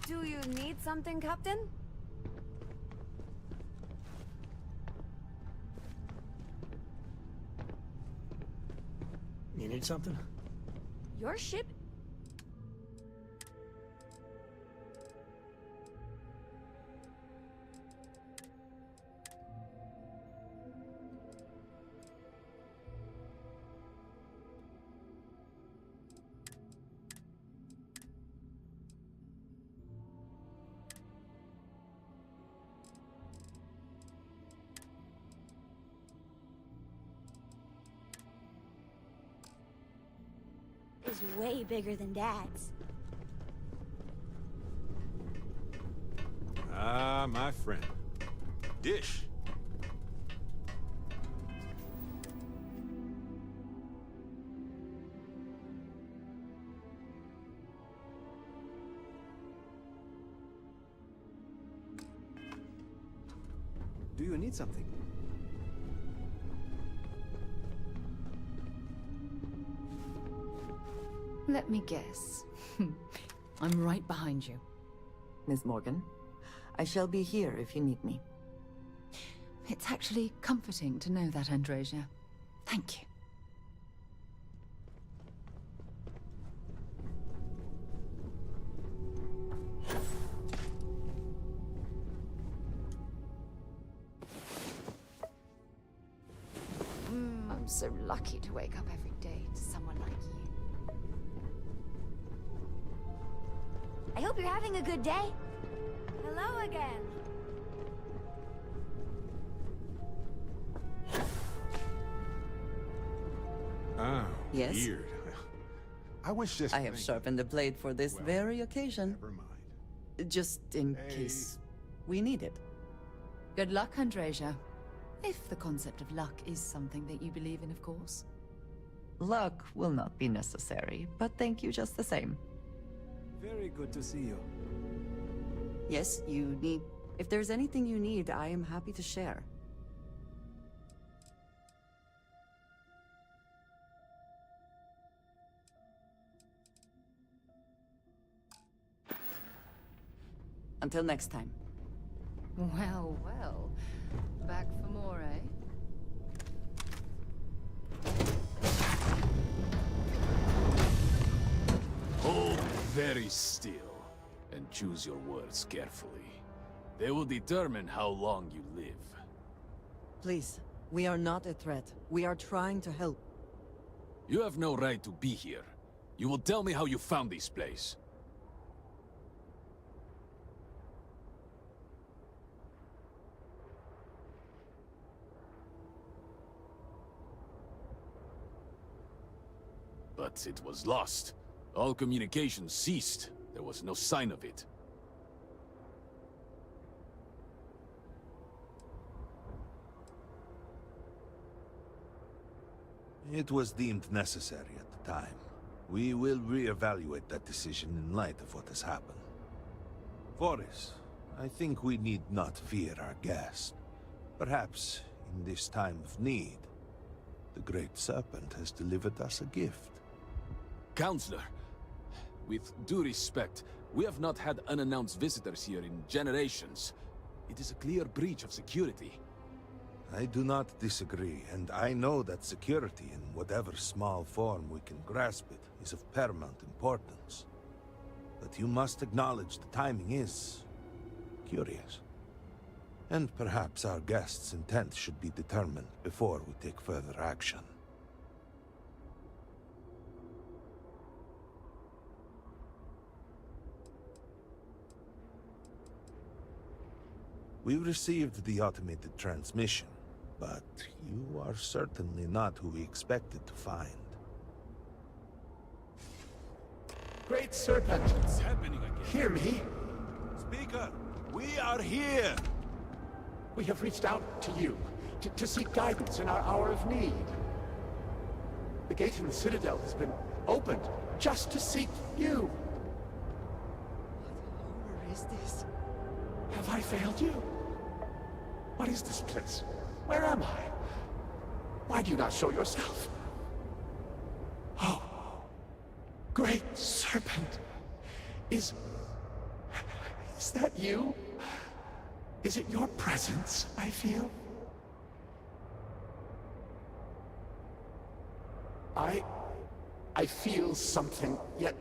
Do you need something, Captain? You need something? Your ship? Is way bigger than Dad's. Ah, my friend. Dish. Do you need something? Let me guess. I'm right behind you. Miss Morgan, I shall be here if you need me. It's actually comforting to know that, Androsia. Thank you. I'm so lucky to wake up every day to someone like you. I hope you're having a good day. Hello again. Ah, Yes? weird. I wish this I have thing- sharpened the blade for this Well, very occasion. Never mind. Just in Hey. case we need it. Good luck, Androsia. If the concept of luck is something that you believe in, of course. Luck will not be necessary, but thank you just the same. Very good to see you. Yes, you need... If there's anything you need, I am happy to share. Until next time. Well, well. Back for more, eh? Hold very still and choose your words carefully. They will determine how long you live. Please, we are not a threat. We are trying to help. You have no right to be here. You will tell me how you found this place. But it was lost. All communication ceased. There was no sign of it. It was deemed necessary at the time. We will re-evaluate that decision in light of what has happened. Forrest, I think we need not fear our guest. Perhaps, in this time of need, the Great Serpent has delivered us a gift. Counselor, with due respect, we have not had unannounced visitors here in generations. It is a clear breach of security. I do not disagree, and I know that security, in whatever small form we can grasp it, is of paramount importance. But you must acknowledge the timing is curious. And perhaps our guest's intent should be determined before we take further action. We received the automated transmission, but you are certainly not who we expected to find. Great Serpent, What's happening again? hear me. Speaker, we are here! We have reached out to you to seek guidance in our hour of need. The gate in the Citadel has been opened just to seek you. What horror is this? Have I failed you? What is this place? Where am I? Why do you not show yourself? Oh, Great Serpent, is Is that you? Is it your presence I feel? I feel something, yet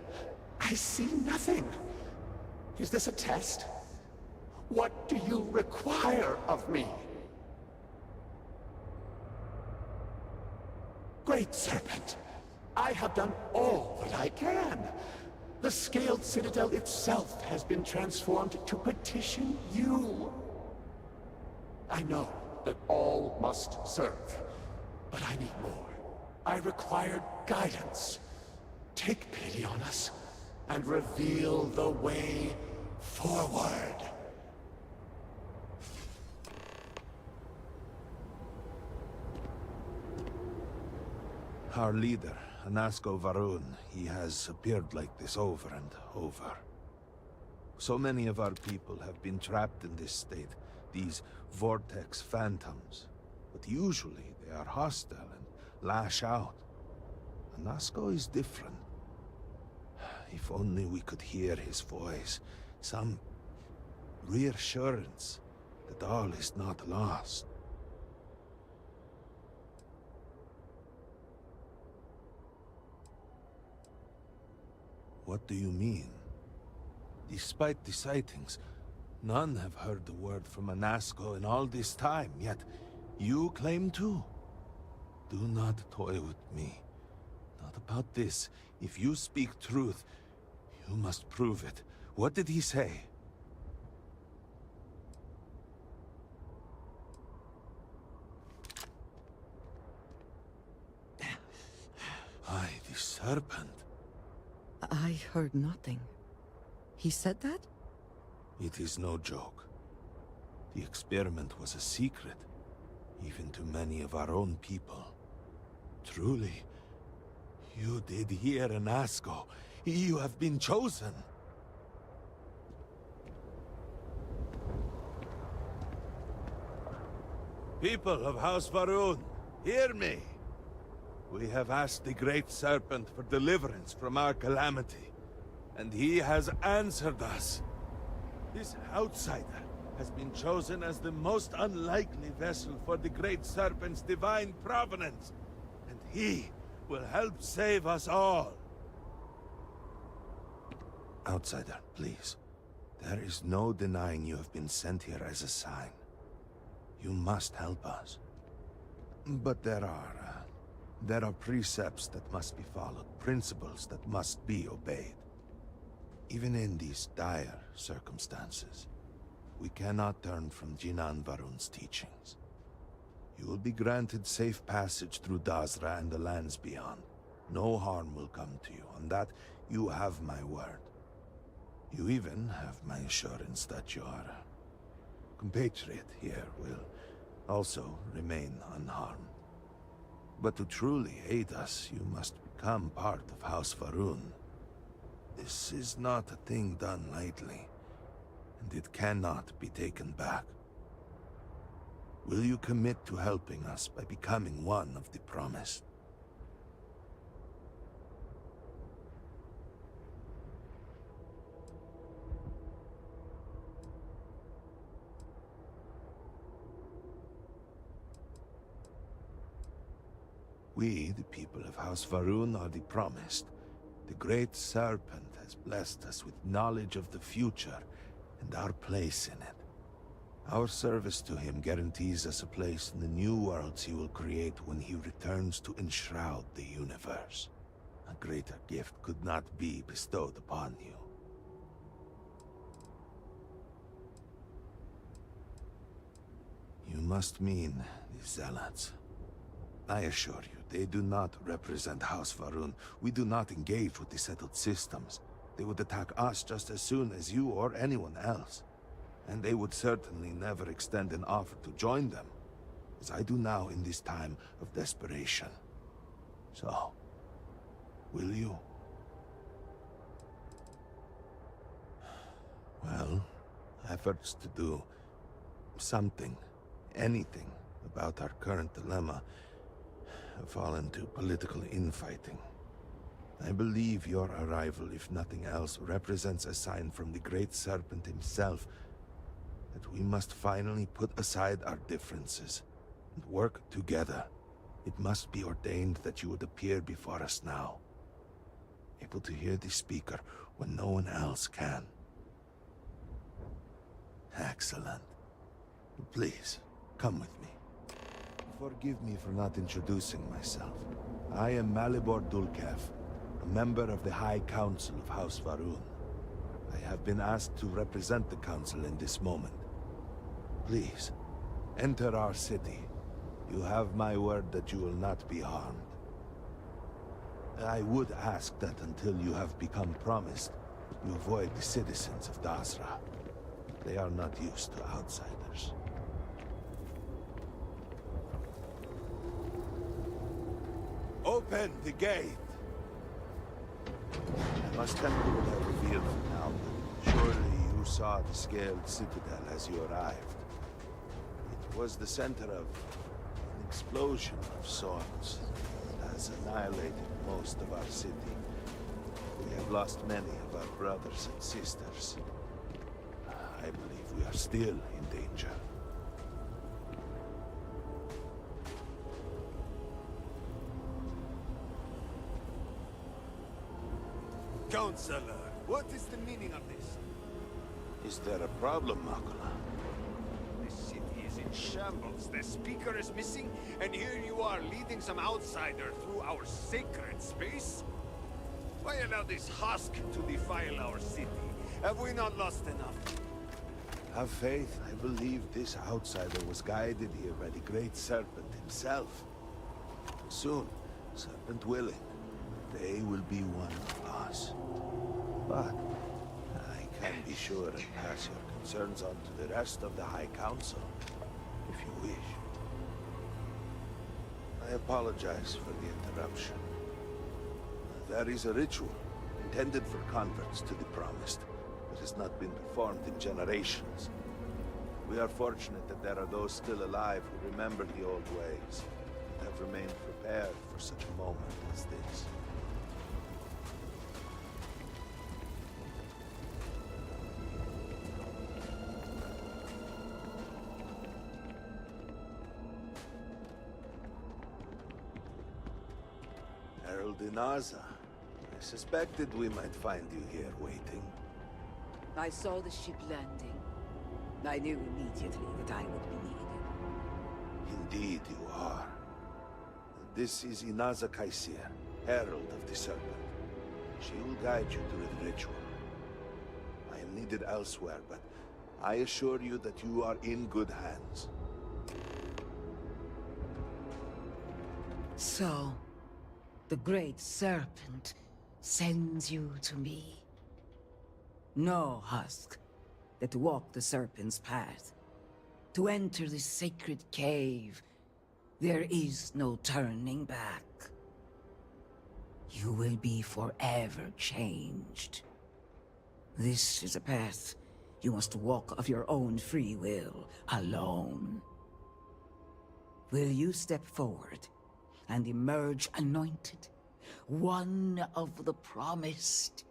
I see nothing. Is this a test? What do you require of me? Great Serpent, I have done all that I can. The Scaled Citadel itself has been transformed to petition you. I know that all must serve, but I need more. I require guidance. Take pity on us and reveal the way forward. Our leader, Anasko Varun, he has appeared like this over and over. So many of our people have been trapped in this state, these vortex phantoms. But usually they are hostile and lash out. Anasko is different. If only we could hear his voice, some reassurance that all is not lost. What do you mean? Despite the sightings, none have heard the word from Anasko in all this time, yet you claim to? Do not toy with me. Not about this. If you speak truth, you must prove it. What did he say? Aye, the serpent. I heard nothing. He said that? It is no joke. The experiment was a secret, even to many of our own people. Truly, you did hear Anasko. You have been chosen. People of House Varun, hear me. We have asked the Great Serpent for deliverance from our calamity, and he has answered us. This outsider has been chosen as the most unlikely vessel for the Great Serpent's divine providence, and he will help save us all. Outsider, please. There is no denying you have been sent here as a sign. You must help us. But there are precepts that must be followed, principles that must be obeyed. Even in these dire circumstances, we cannot turn from Jinan Varun's teachings. You will be granted safe passage through Dazra and the lands beyond. No harm will come to you. On that, you have my word. You even have my assurance that your compatriot here will also remain unharmed. But to truly aid us, you must become part of House Varun. This is not a thing done lightly, and it cannot be taken back. Will you commit to helping us by becoming one of the promised? We, the people of House Varun, are the promised. The Great Serpent has blessed us with knowledge of the future and our place in it. Our service to him guarantees us a place in the new worlds he will create when he returns to enshroud the universe. A greater gift could not be bestowed upon you. You must mean the Zealots. I assure you, they do not represent House Varun. We do not engage with the settled systems. They would attack us just as soon as you or anyone else. And they would certainly never extend an offer to join them, as I do now in this time of desperation. So, will you? Well, efforts to do something, anything, about our current dilemma have fallen to political infighting. I believe your arrival, if nothing else, represents a sign from the Great Serpent himself that we must finally put aside our differences and work together. It must be ordained that you would appear before us now, able to hear the speaker when no one else can. Excellent. Please, come with me. Forgive me for not introducing myself. I am Malibor Dulkev, a member of the High Council of House Varun. I have been asked to represent the Council in this moment. Please, enter our city. You have my word that you will not be harmed. I would ask that until you have become promised, you avoid the citizens of Dasra. They are not used to outsiders. Open the gate! I must tell you what I revealed for now, but surely you saw the scaled citadel as you arrived. It was the center of an explosion of sorts that has annihilated most of our city. We have lost many of our brothers and sisters. I believe we are still in danger. Counselor, what is the meaning of this? Is there a problem, Makula? The city is in shambles, the speaker is missing, and here you are leading some outsider through our sacred space? Why allow this husk to defile our city? Have we not lost enough? Have faith. I believe this outsider was guided here by the Great Serpent himself. Soon, Serpent willing, they will be one of us. But I can be sure and pass your concerns on to the rest of the High Council, if you wish. I apologize for the interruption. There is a ritual intended for converts to the Promised that has not been performed in generations. We are fortunate that there are those still alive who remember the old ways and have remained prepared for such a moment as this. Herald Inaza, I suspected we might find you here waiting. I saw the ship landing. I knew immediately that I would be needed. Indeed you are. This is Inaza Kaisir, Herald of the Serpent. She will guide you through the ritual. I am needed elsewhere, but I assure you that you are in good hands. So, the Great Serpent sends you to me. No husk that walk the Serpent's path. To enter the sacred cave, there is no turning back. You will be forever changed. This is a path you must walk of your own free will, alone. Will you step forward and emerge anointed, one of the Promised?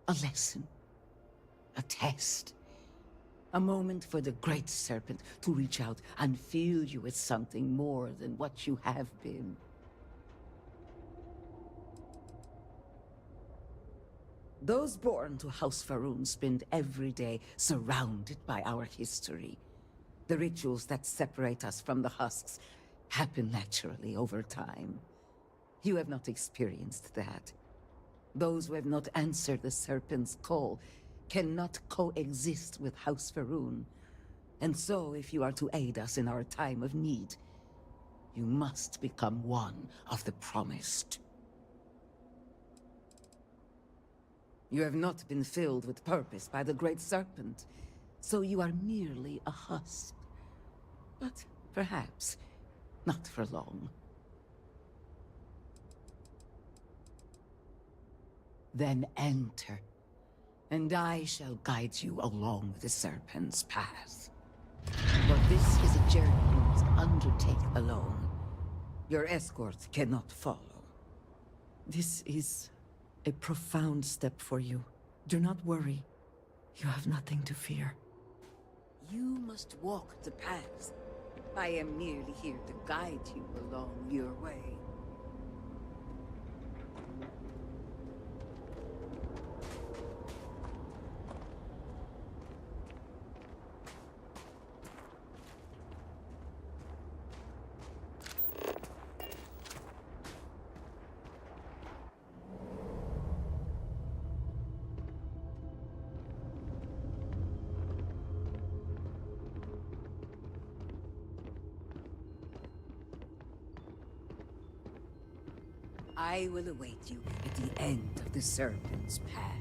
A lesson, a test, a moment for the Great Serpent to reach out and fill you with something more than what you have been. Those born to House Varun spend every day surrounded by our history. The rituals that separate us from the husks happen naturally over time. You have not experienced that. Those who have not answered the Serpent's call cannot coexist with House Varun. And so, if you are to aid us in our time of need, you must become one of the Promised. You have not been filled with purpose by the Great Serpent, so you are merely a husk. But perhaps not for long. Then enter And I shall guide you along the Serpent's path. But this is a journey you must undertake alone. Your escort cannot follow. This is a profound step for you. Do not worry. You have nothing to fear. You must walk the path. I am merely here to guide you along your way. I will await you at the end of the Serpent's path.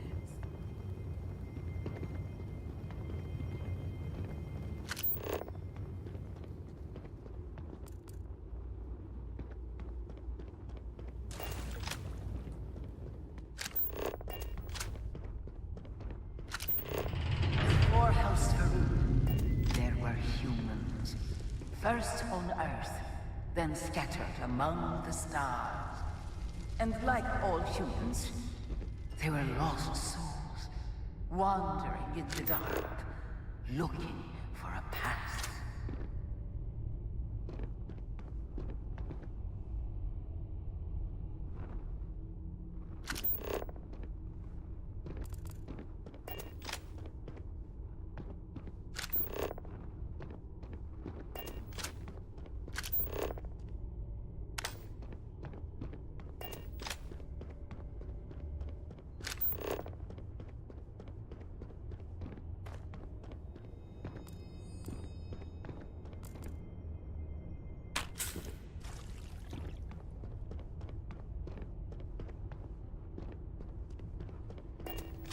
Before House Farouk, there were humans. First on Earth, then scattered among the stars. And like all humans, they were lost souls, wandering in the dark, looking for a path.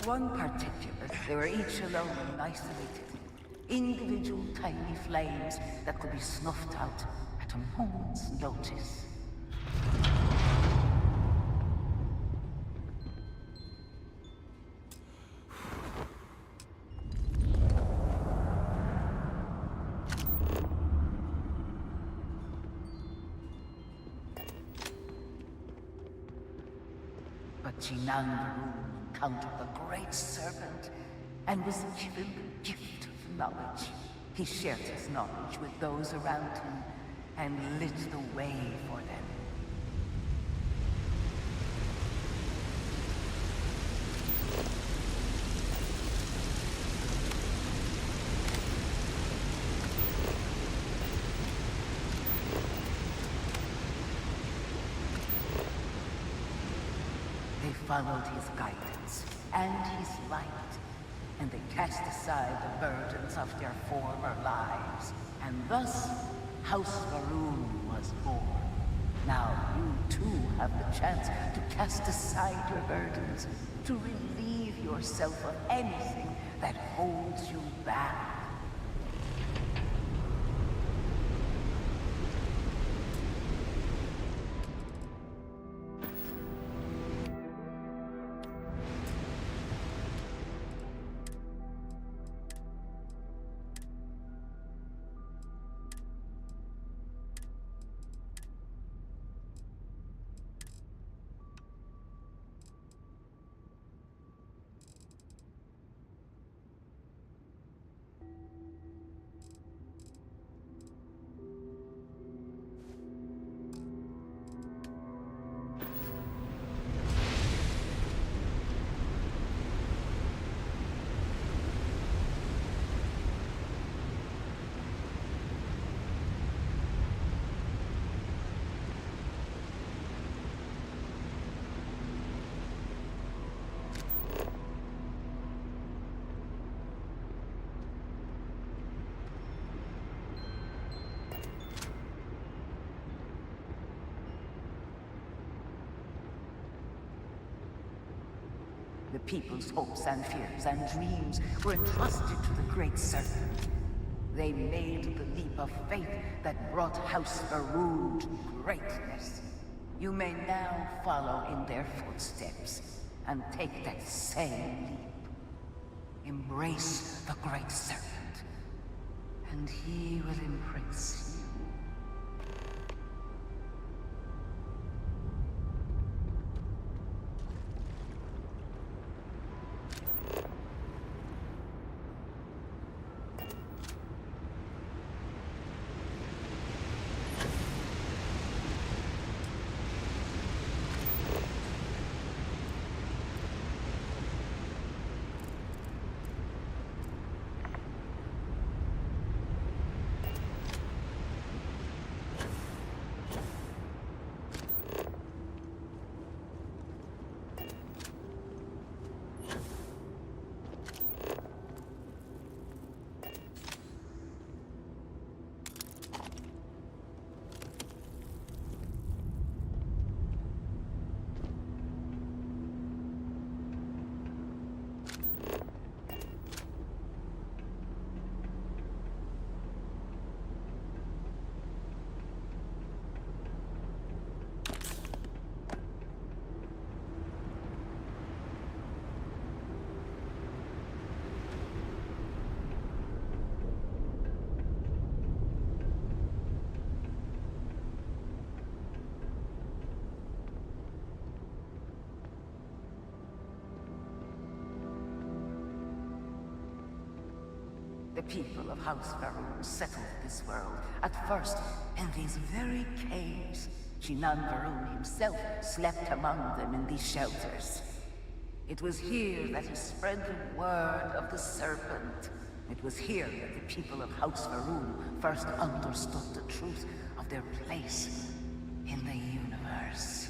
One particular, they were each alone and isolated. Individual tiny flames that could be snuffed out at a moment's notice. But Jinang encountered the Great Serpent and was given the gift of knowledge. He shared his knowledge with those around him and lit the way for them. They followed his guidance and his light, and they cast aside the burdens of their former lives. And thus, House Varun was born. Now you too have the chance to cast aside your burdens, to relieve yourself of anything that holds you back. The people's hopes and fears and dreams were entrusted to the Great Serpent. They made the leap of faith that brought House Varun to greatness. You may now follow in their footsteps and take that same leap. Embrace the Great Serpent, and he will embrace you. The people of House Varun settled this world, at first in these very caves. Shinan Varun himself slept among them in these shelters. It was here that he spread the word of the serpent. It was here that the people of House Varun first understood the truth of their place in the universe.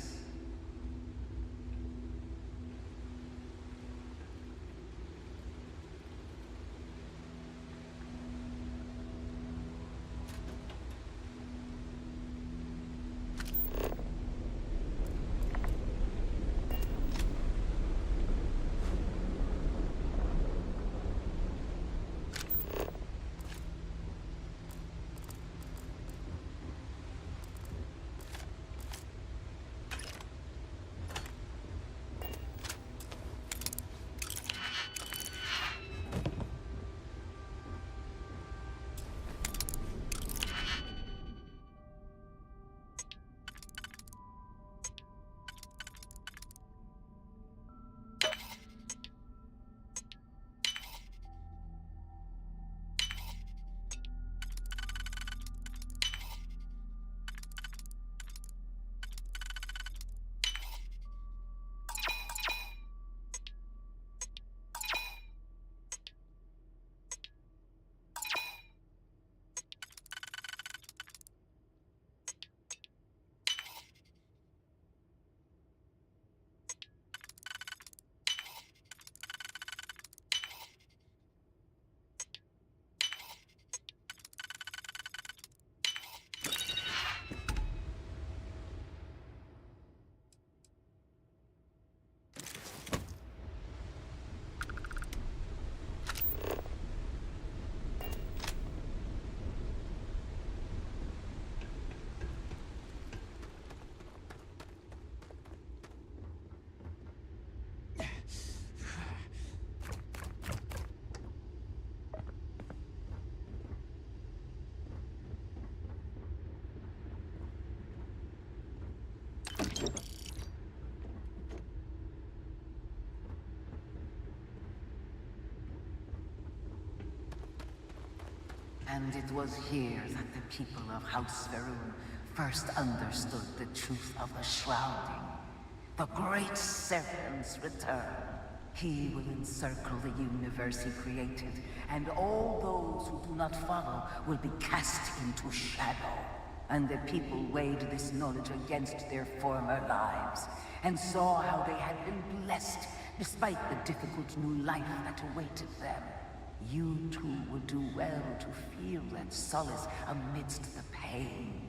And it was here that the people of House Varun first understood the truth of the shrouding. The Great Serpent's return. He will encircle the universe he created, and all those who do not follow will be cast into shadow. And the people weighed this knowledge against their former lives, and saw how they had been blessed despite the difficult new life that awaited them. You too would do well to feel that solace amidst the pain.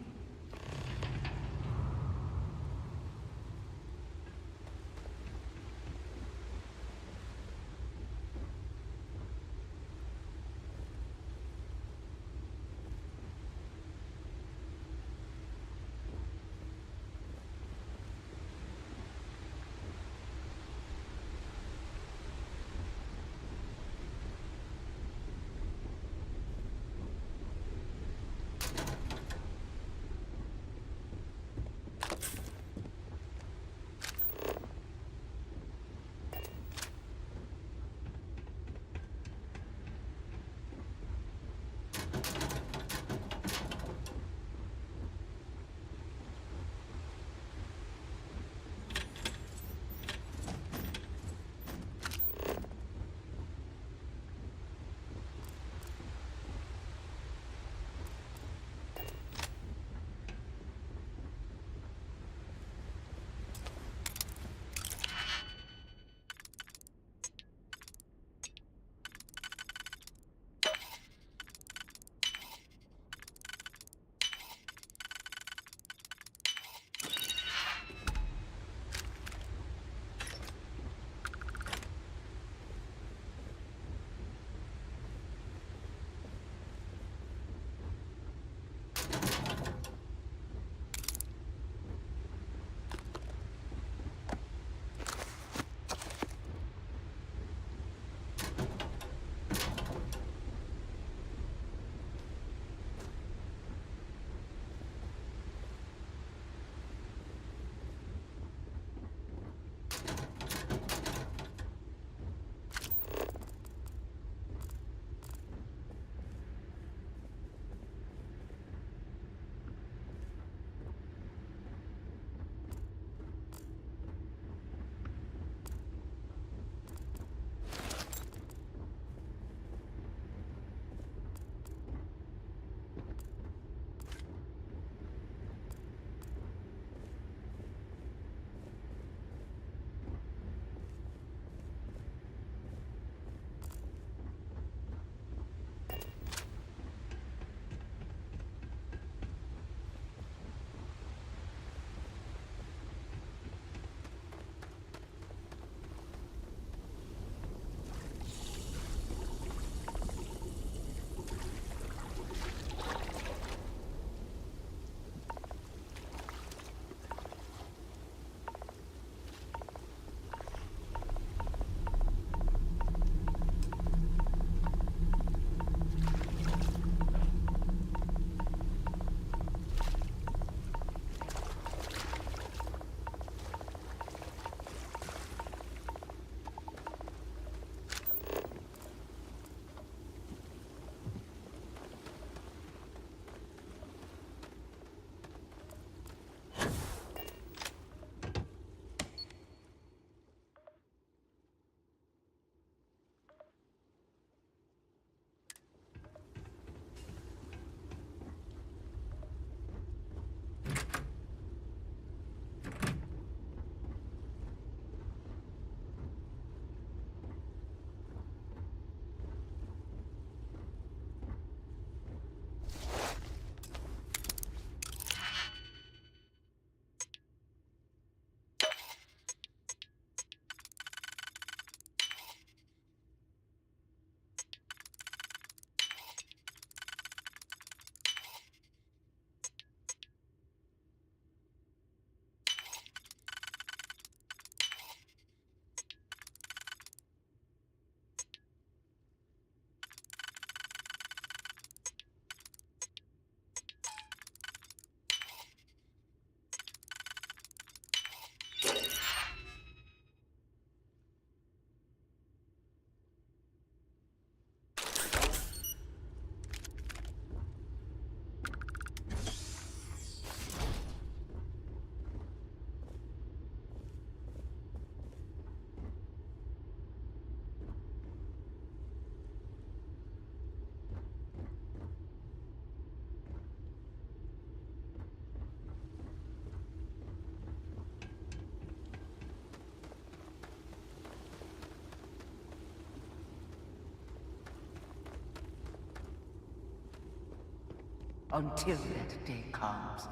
Until that day comes,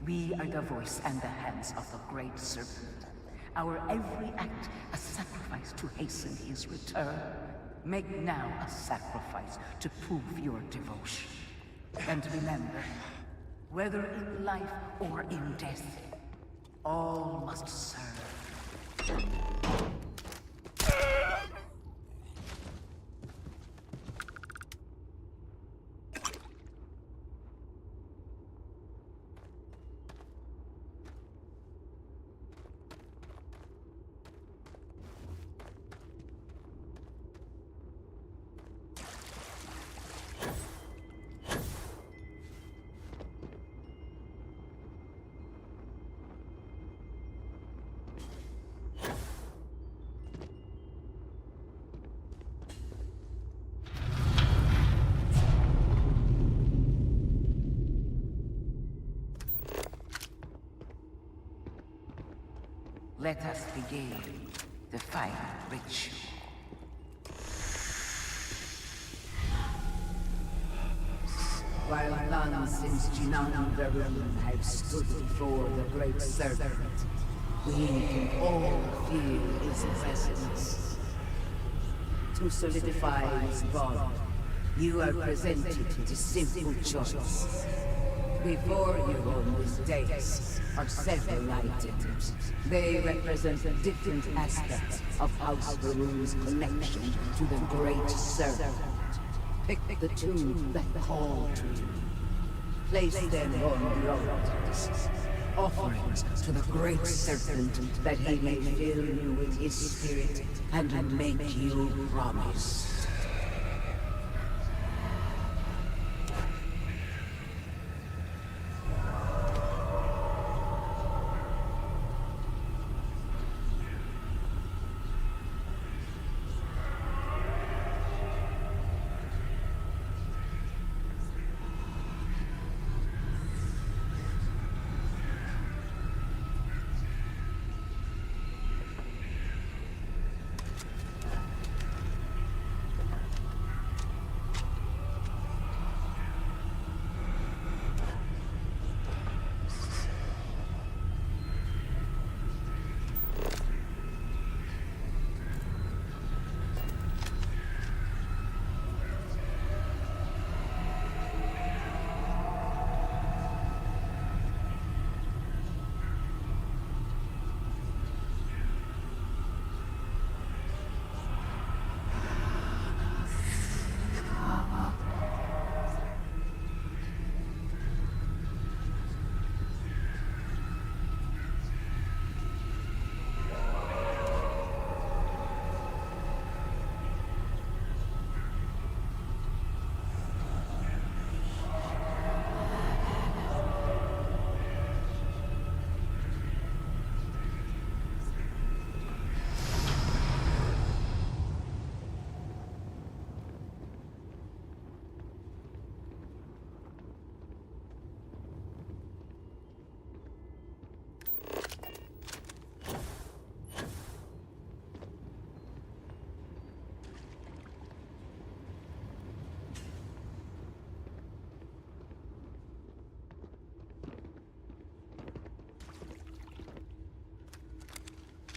we are the voice and the hands of the Great Serpent. Our every act a sacrifice to hasten his return. Make now a sacrifice to prove your devotion. And remember, whether in life or in death, all must serve. Let us begin the final ritual. While none since Jinan Varun have stood before the Great Serpent, we can all feel his presence. To solidify his bond, you are presented with a simple choice. Before you on this dais are several items. They represent different aspects of House Varun's connection to the Great Serpent. Pick the two that call to you. Place them on the altars. Offerings to the Great Serpent that he may fill you with his spirit and make you promise.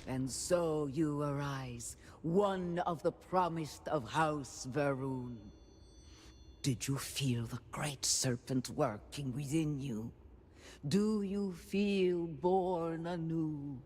And so you arise, one of the promised of House Varun. Did you feel the Great Serpent working within you? Do you feel born anew?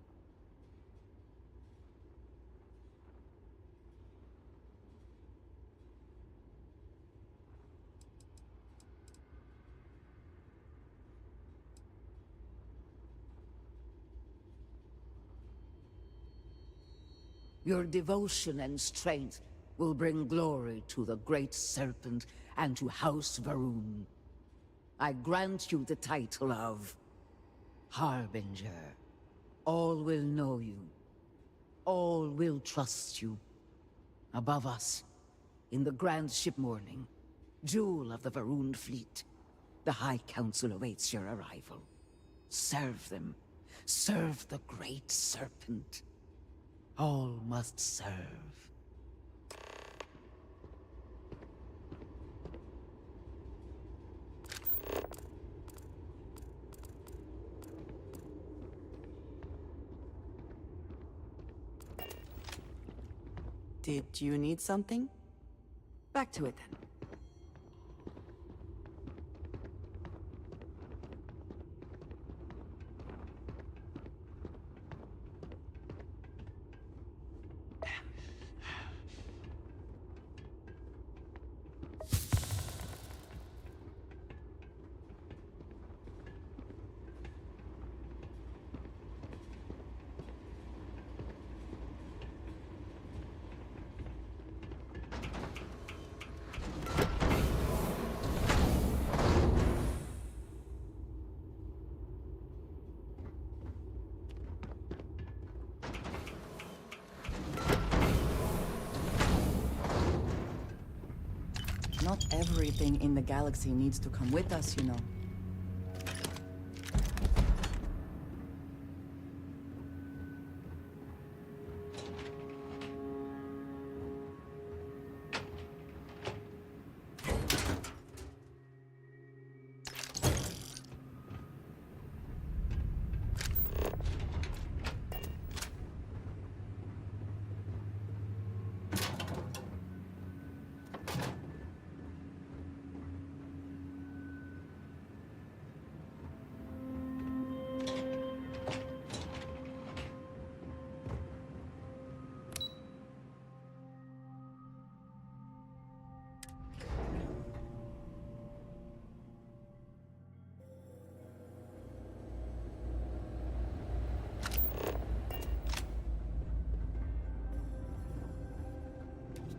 Your devotion and strength will bring glory to the Great Serpent and to House Varun. I grant you the title of Harbinger. All will know you. All will trust you. Above us, in the grand ship morning, jewel of the Varun fleet, the High Council awaits your arrival. Serve them. Serve the Great Serpent. All must serve. Did you need something? Back to it then. Not everything in the galaxy needs to come with us, you know.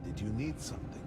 Did you need something?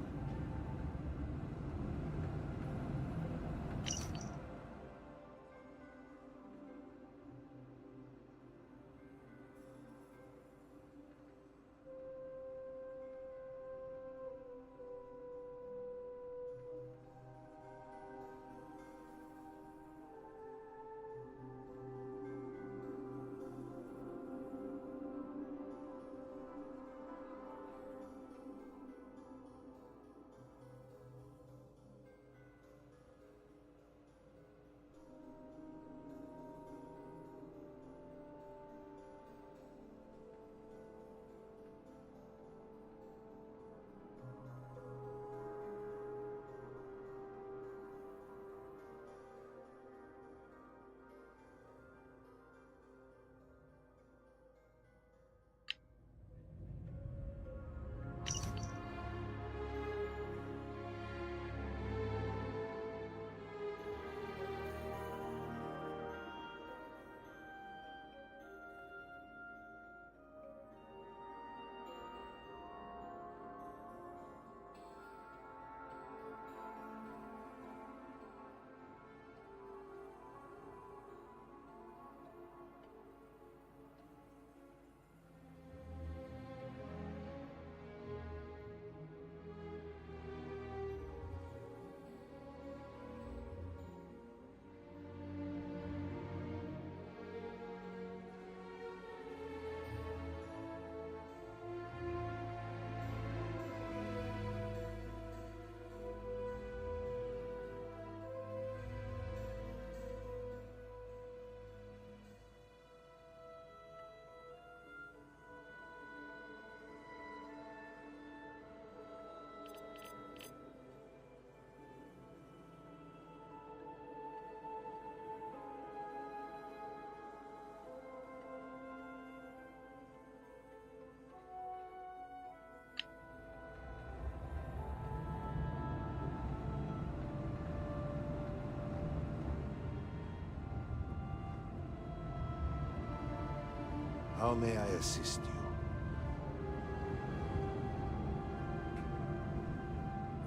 How may I assist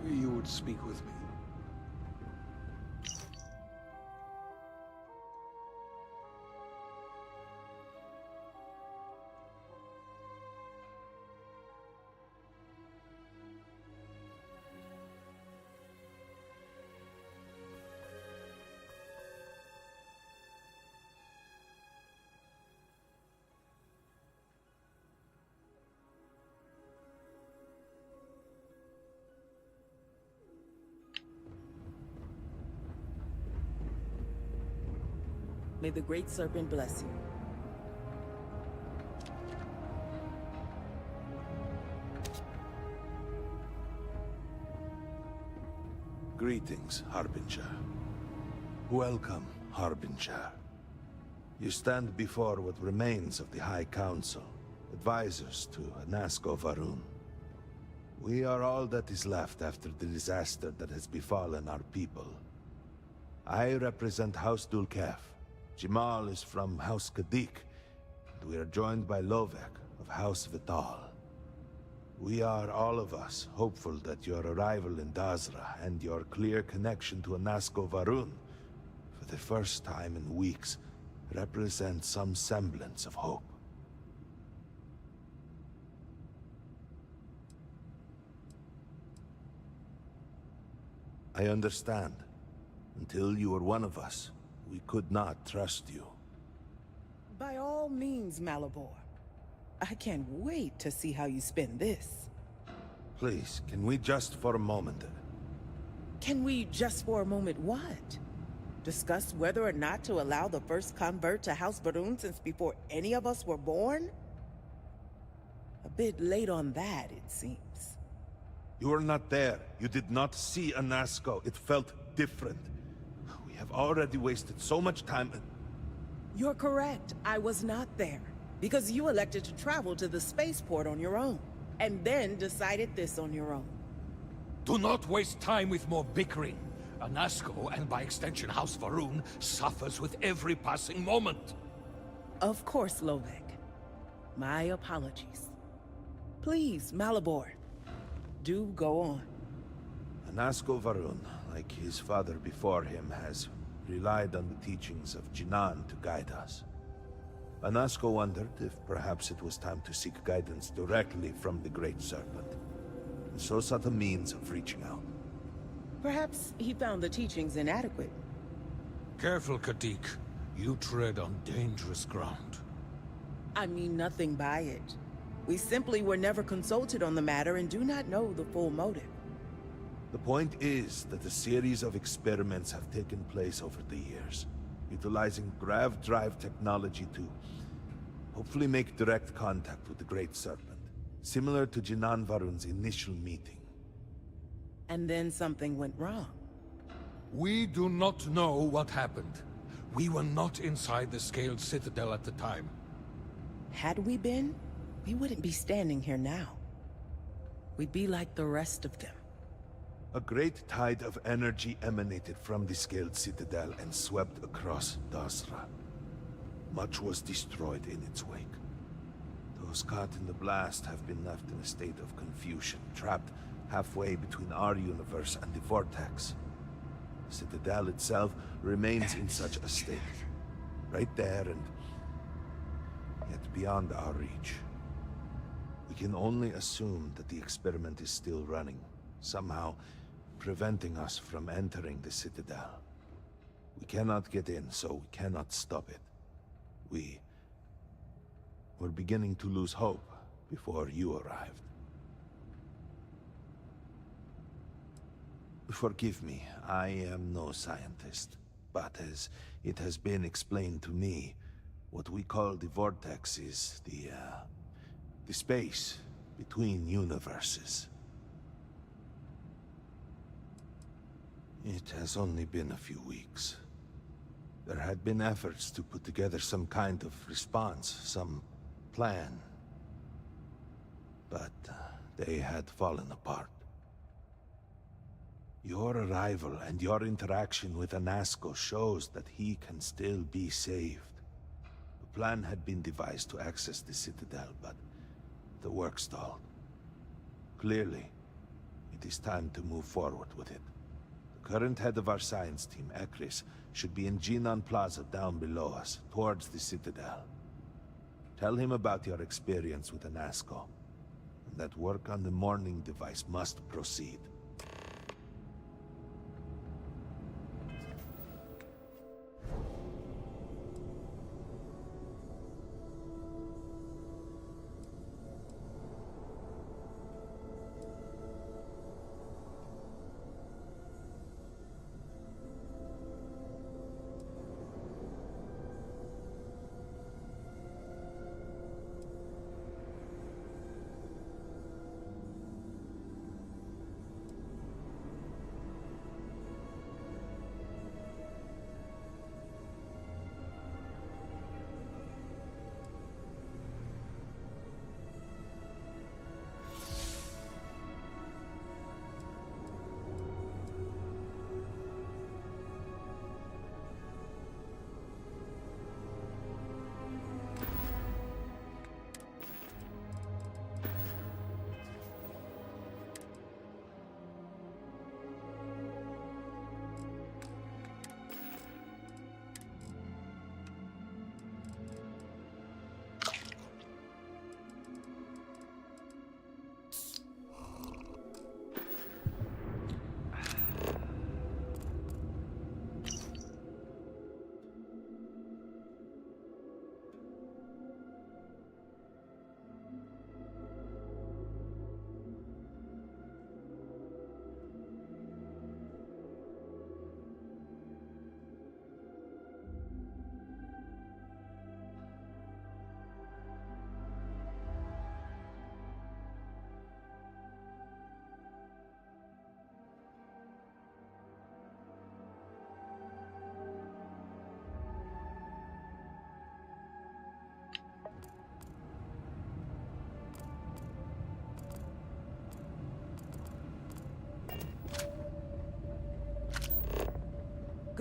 you? You would speak with me. May the Great Serpent bless you. Greetings, Harbinger. Welcome, Harbinger. You stand before what remains of the High Council, advisors to Anasko Varun. We are all that is left after the disaster that has befallen our people. I represent House Dulkef. Jamal is from House Kadik, and we are joined by Lovek of House Vital. We are, all of us, hopeful that your arrival in Dazra and your clear connection to Anasko Varun, for the first time in weeks, represent some semblance of hope. I understand. Until you were one of us, we could not trust you. By all means, Malabor. I can't wait to see how you spin this. Please, can we just for a moment... Can we just for a moment what? Discuss whether or not to allow the first convert to House Varun since before any of us were born? A bit late on that, it seems. You were not there. You did not see Anasko. It felt different. We have already wasted so much time... You're correct. I was not there. Because you elected to travel to the spaceport on your own. And then decided this on your own. Do not waste time with more bickering. Anasko, and by extension House Varun, suffers with every passing moment. Of course, Lovek. My apologies. Please, Malabor. Do go on. Anasko Varun, like his father before him, has relied on the teachings of Jinan to guide us. Anasko wondered if perhaps it was time to seek guidance directly from the Great Serpent, and so sought a means of reaching out. Perhaps he found the teachings inadequate. Careful, Kadik. You tread on dangerous ground. I mean nothing by it. We simply were never consulted on the matter and do not know the full motive. The point is that a series of experiments have taken place over the years, utilizing grav drive technology to hopefully make direct contact with the Great Serpent, similar to Jinan Varun's initial meeting. And then something went wrong. We do not know what happened. We were not inside the Scaled Citadel at the time. Had we been, we wouldn't be standing here now. We'd be like the rest of them. A great tide of energy emanated from the Scaled Citadel and swept across Dazra. Much was destroyed in its wake. Those caught in the blast have been left in a state of confusion, trapped halfway between our universe and the Vortex. The Citadel itself remains in such a state. Right there and yet beyond our reach. We can only assume that the experiment is still running, somehow preventing us from entering the Citadel. We cannot get in, so we cannot stop it. We're beginning to lose hope before you arrived. Forgive me, I am no scientist, but as it has been explained to me, what we call the Vortex is the space between universes. It has only been a few weeks. There had been efforts to put together some kind of response, some plan. But they had fallen apart. Your arrival and your interaction with Anasko shows that he can still be saved. A plan had been devised to access the Citadel, but the work stalled. Clearly, it is time to move forward with it. The current head of our science team, Ekris, should be in Jinan Plaza down below us, towards the Citadel. Tell him about your experience with Anasko, and that work on the morning device must proceed.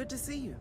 good to see you.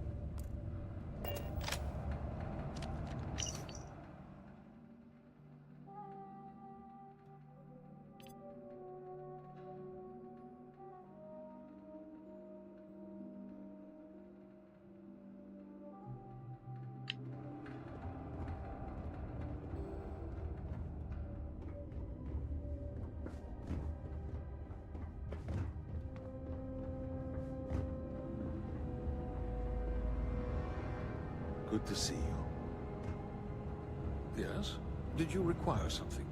Good to see you. Yes? Did you require something?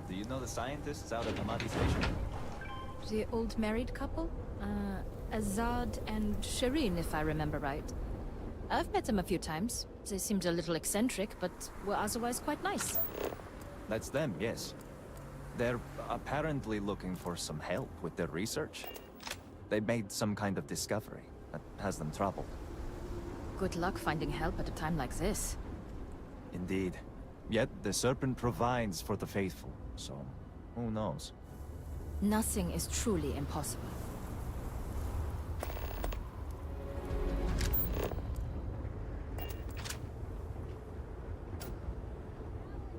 Do you know the scientists out at Hamadi Station? The old married couple? Azad and Shireen, if I remember right. I've met them a few times. They seemed a little eccentric, but were otherwise quite nice. That's them, yes. They're apparently looking for some help with their research. They made some kind of discovery that has them troubled. Good luck finding help at a time like this. Indeed. Yet the Serpent provides for the faithful, so who knows? Nothing is truly impossible.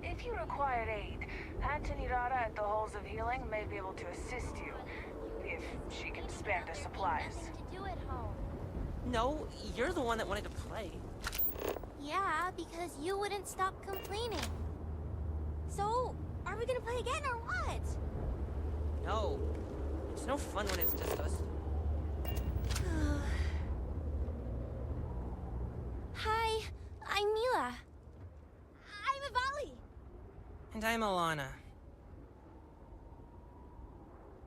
If you require aid, Antony Rara at the Halls of Healing may be able to assist you, if she can spare the supplies. To do at home. No, you're the one that wanted to play. Yeah, because you wouldn't stop complaining. So, are we gonna play again or what? No. It's no fun when it's just us. Hi, I'm Mila. I'm Ivali. And I'm Alana.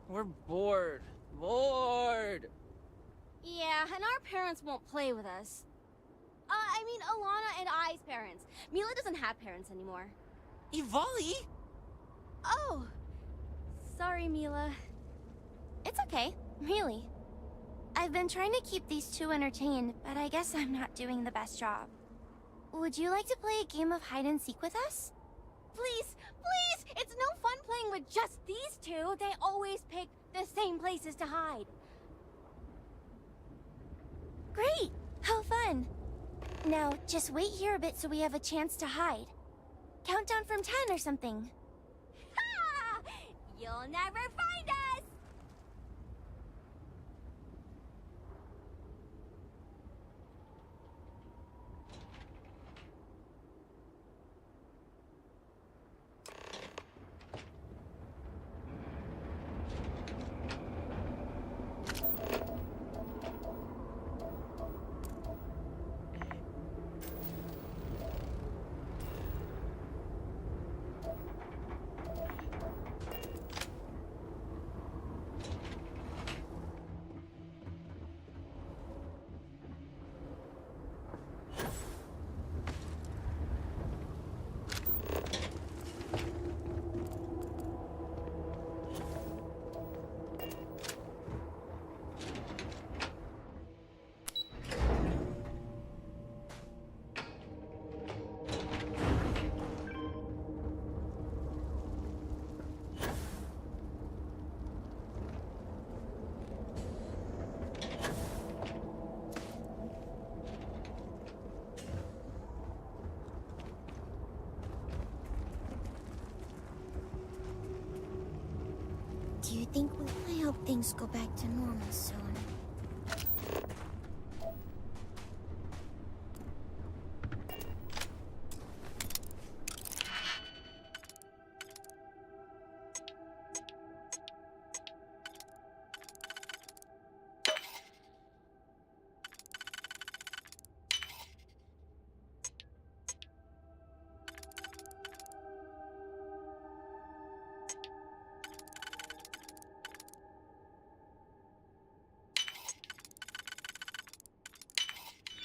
We're bored. Bored! Yeah, and our parents won't play with us. I mean, Alana and I's parents. Mila doesn't have parents anymore. Ivali? Oh. Sorry, Mila. It's okay, really. I've been trying to keep these two entertained, but I guess I'm not doing the best job. Would you like to play a game of hide and seek with us? Please, please! It's no fun playing with just these two. They always pick the same places to hide. Great! How fun! Now, just wait here a bit so we have a chance to hide. Countdown from 10 or something. Ha! You'll never find us! Do you think I hope things go back to normal soon?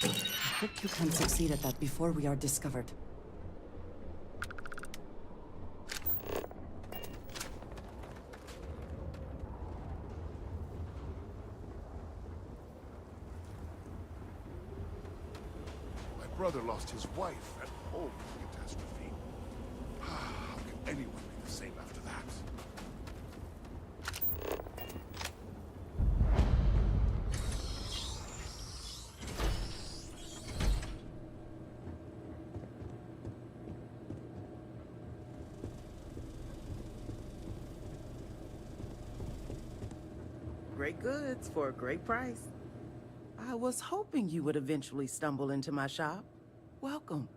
I hope you can succeed at that before we are discovered. brother lost his wife at home in the catastrophe. How can anyone be the same after that? Great goods for a great price. I was hoping you would eventually stumble into my shop. Welcome.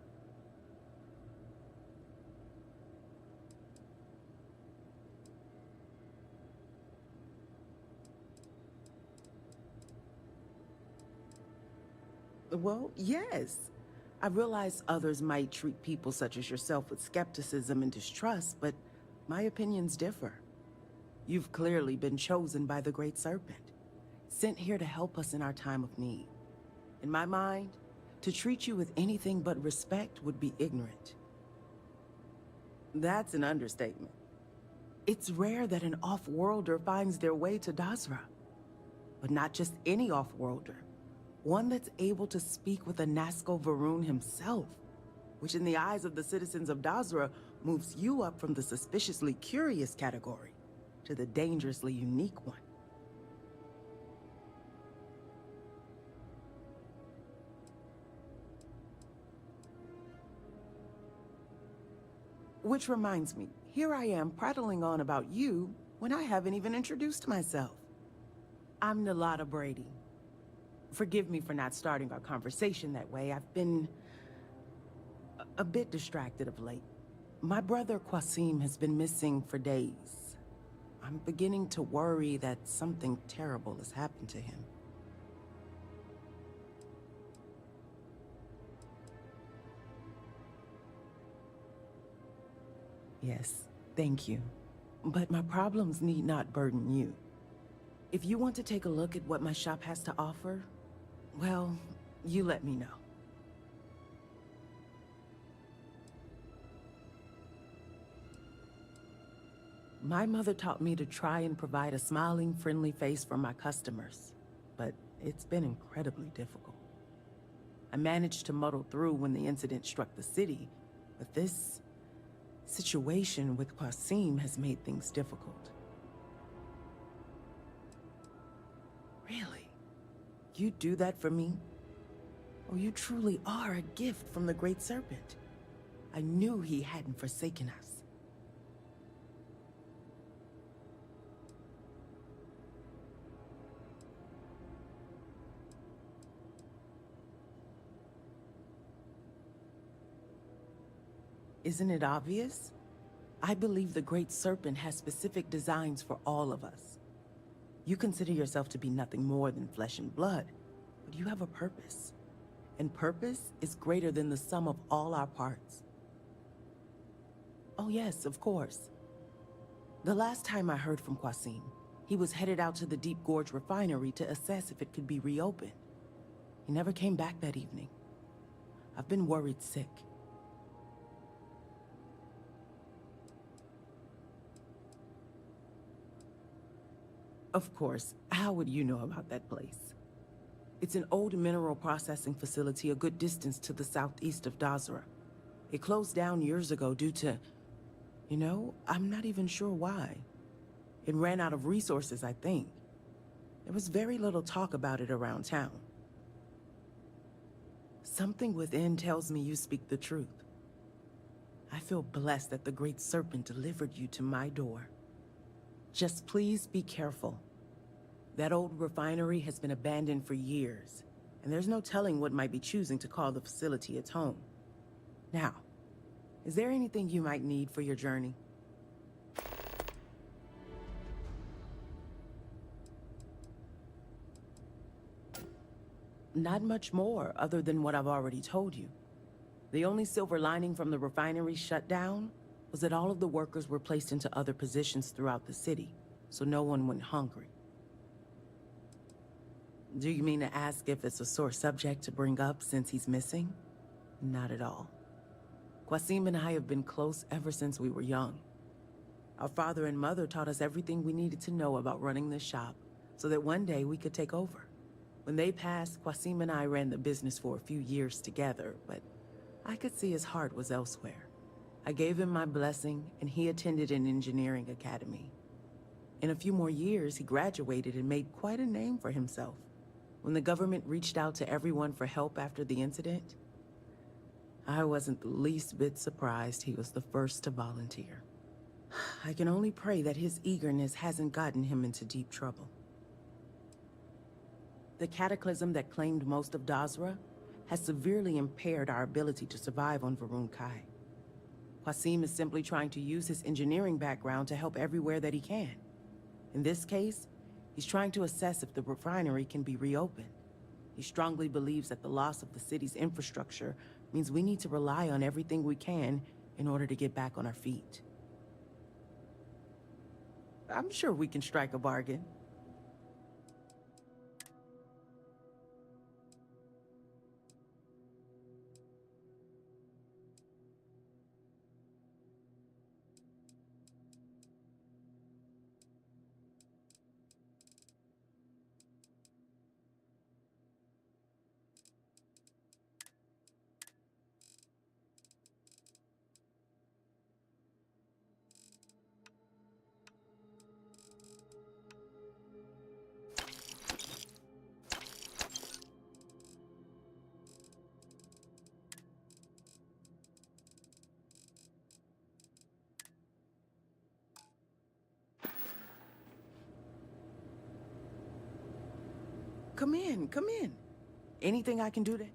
Well, yes. I realize others might treat people such as yourself with skepticism and distrust, but my opinions differ. You've clearly been chosen by the Great Serpent, sent here to help us in our time of need. In my mind, to treat you with anything but respect would be ignorant. That's an understatement. It's rare that an off-worlder finds their way to Dazra. But not just any off-worlder. One that's able to speak with a Nazca Varun himself, which in the eyes of the citizens of Dazra moves you up from the suspiciously curious category to the dangerously unique one. Which reminds me, here I am prattling on about you when I haven't even introduced myself. I'm Nalada Brady. Forgive me for not starting our conversation that way. I've been a bit distracted of late. My brother Qasim has been missing for days. I'm beginning to worry that something terrible has happened to him. Yes, thank you. But my problems need not burden you. If you want to take a look at what my shop has to offer, well, you let me know. My mother taught me to try and provide a smiling, friendly face for my customers, but it's been incredibly difficult. I managed to muddle through when the incident struck the city, but this situation with Qasim has made things difficult. Really? You'd do that for me? Oh, you truly are a gift from the Great Serpent. I knew he hadn't forsaken us. Isn't it obvious? I believe the Great Serpent has specific designs for all of us. You consider yourself to be nothing more than flesh and blood, but you have a purpose. And purpose is greater than the sum of all our parts. Oh yes, of course. The last time I heard from Qasim, he was headed out to the Deep Gorge refinery to assess if it could be reopened. He never came back that evening. I've been worried sick. Of course, how would you know about that place? It's an old mineral processing facility a good distance to the southeast of Dazra. It closed down years ago due to... You know, I'm not even sure why. It ran out of resources, I think. There was very little talk about it around town. Something within tells me you speak the truth. I feel blessed that the Great Serpent delivered you to my door. Just please be careful. That old refinery has been abandoned for years, and there's no telling what might be choosing to call the facility its home. Now, is there anything you might need for your journey? Not much more, other than what I've already told you. The only silver lining from the refinery's shutdown was that all of the workers were placed into other positions throughout the city, so no one went hungry. Do you mean to ask if it's a sore subject to bring up since he's missing? Not at all. Qasim and I have been close ever since we were young. Our father and mother taught us everything we needed to know about running this shop, so that one day we could take over. When they passed, Qasim and I ran the business for a few years together, but I could see his heart was elsewhere. I gave him my blessing, and he attended an engineering academy. In a few more years, he graduated and made quite a name for himself. When the government reached out to everyone for help after the incident, I wasn't the least bit surprised he was the first to volunteer. I can only pray that his eagerness hasn't gotten him into deep trouble. The cataclysm that claimed most of Dazra has severely impaired our ability to survive on Varun Kai. Qasim is simply trying to use his engineering background to help everywhere that he can. In this case, he's trying to assess if the refinery can be reopened. He strongly believes that the loss of the city's infrastructure means we need to rely on everything we can in order to get back on our feet. I'm sure we can strike a bargain. Come in, come in. Anything I can do to...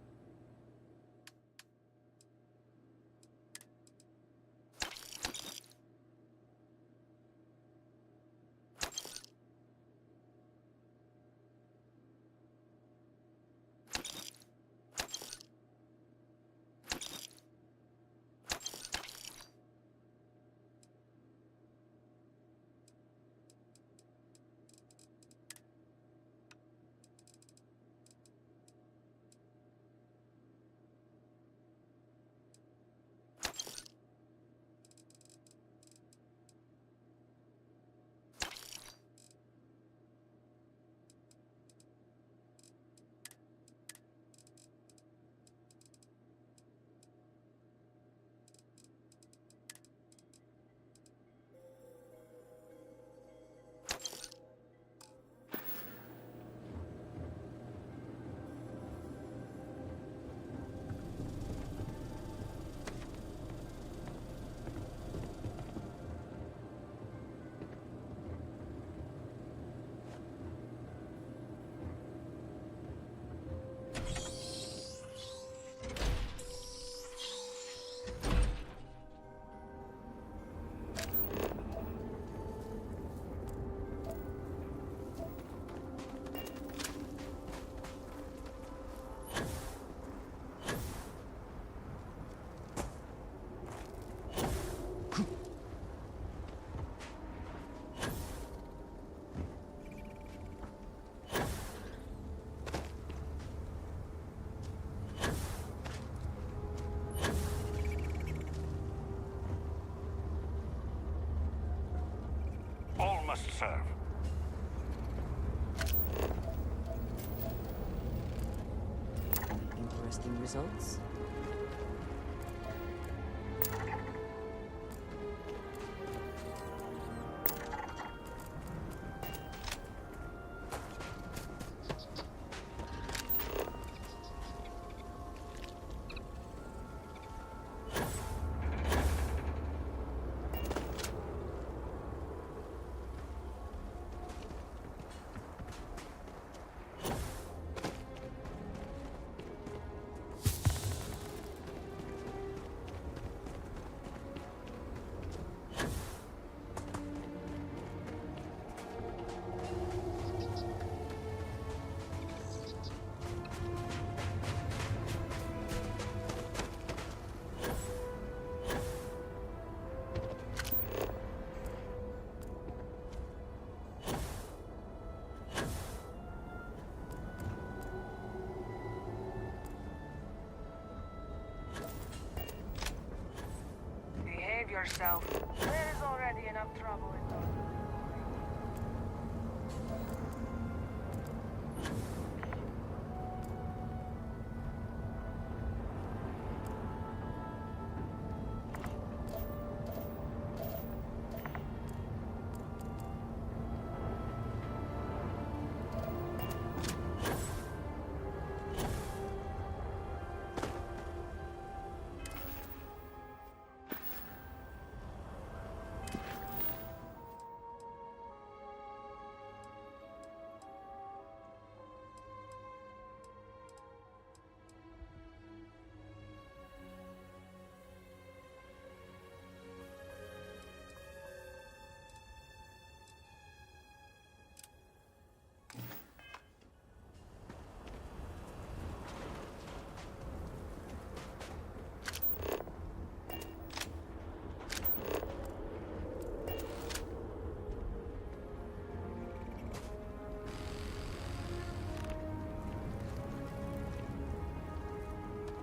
All must serve. Interesting results. Behave yourself. There is already enough trouble in the...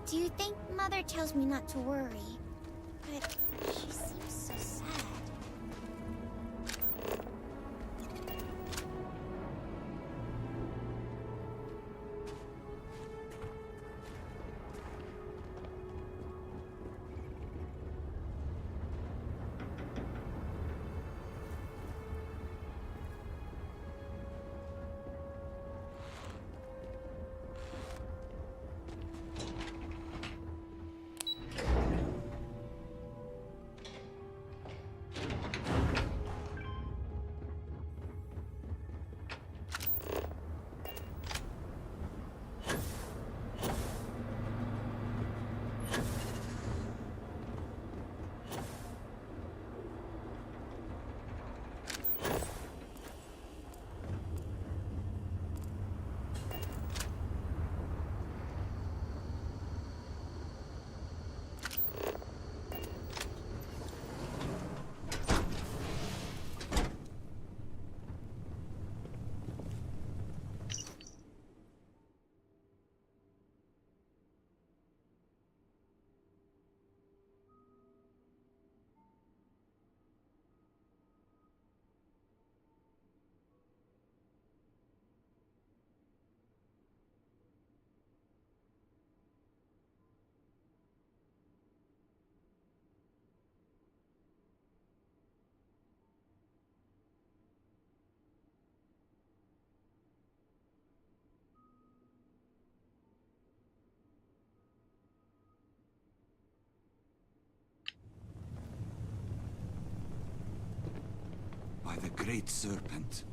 Do you think Mother tells me not to worry? But she seems so sad. By the Great Serpent.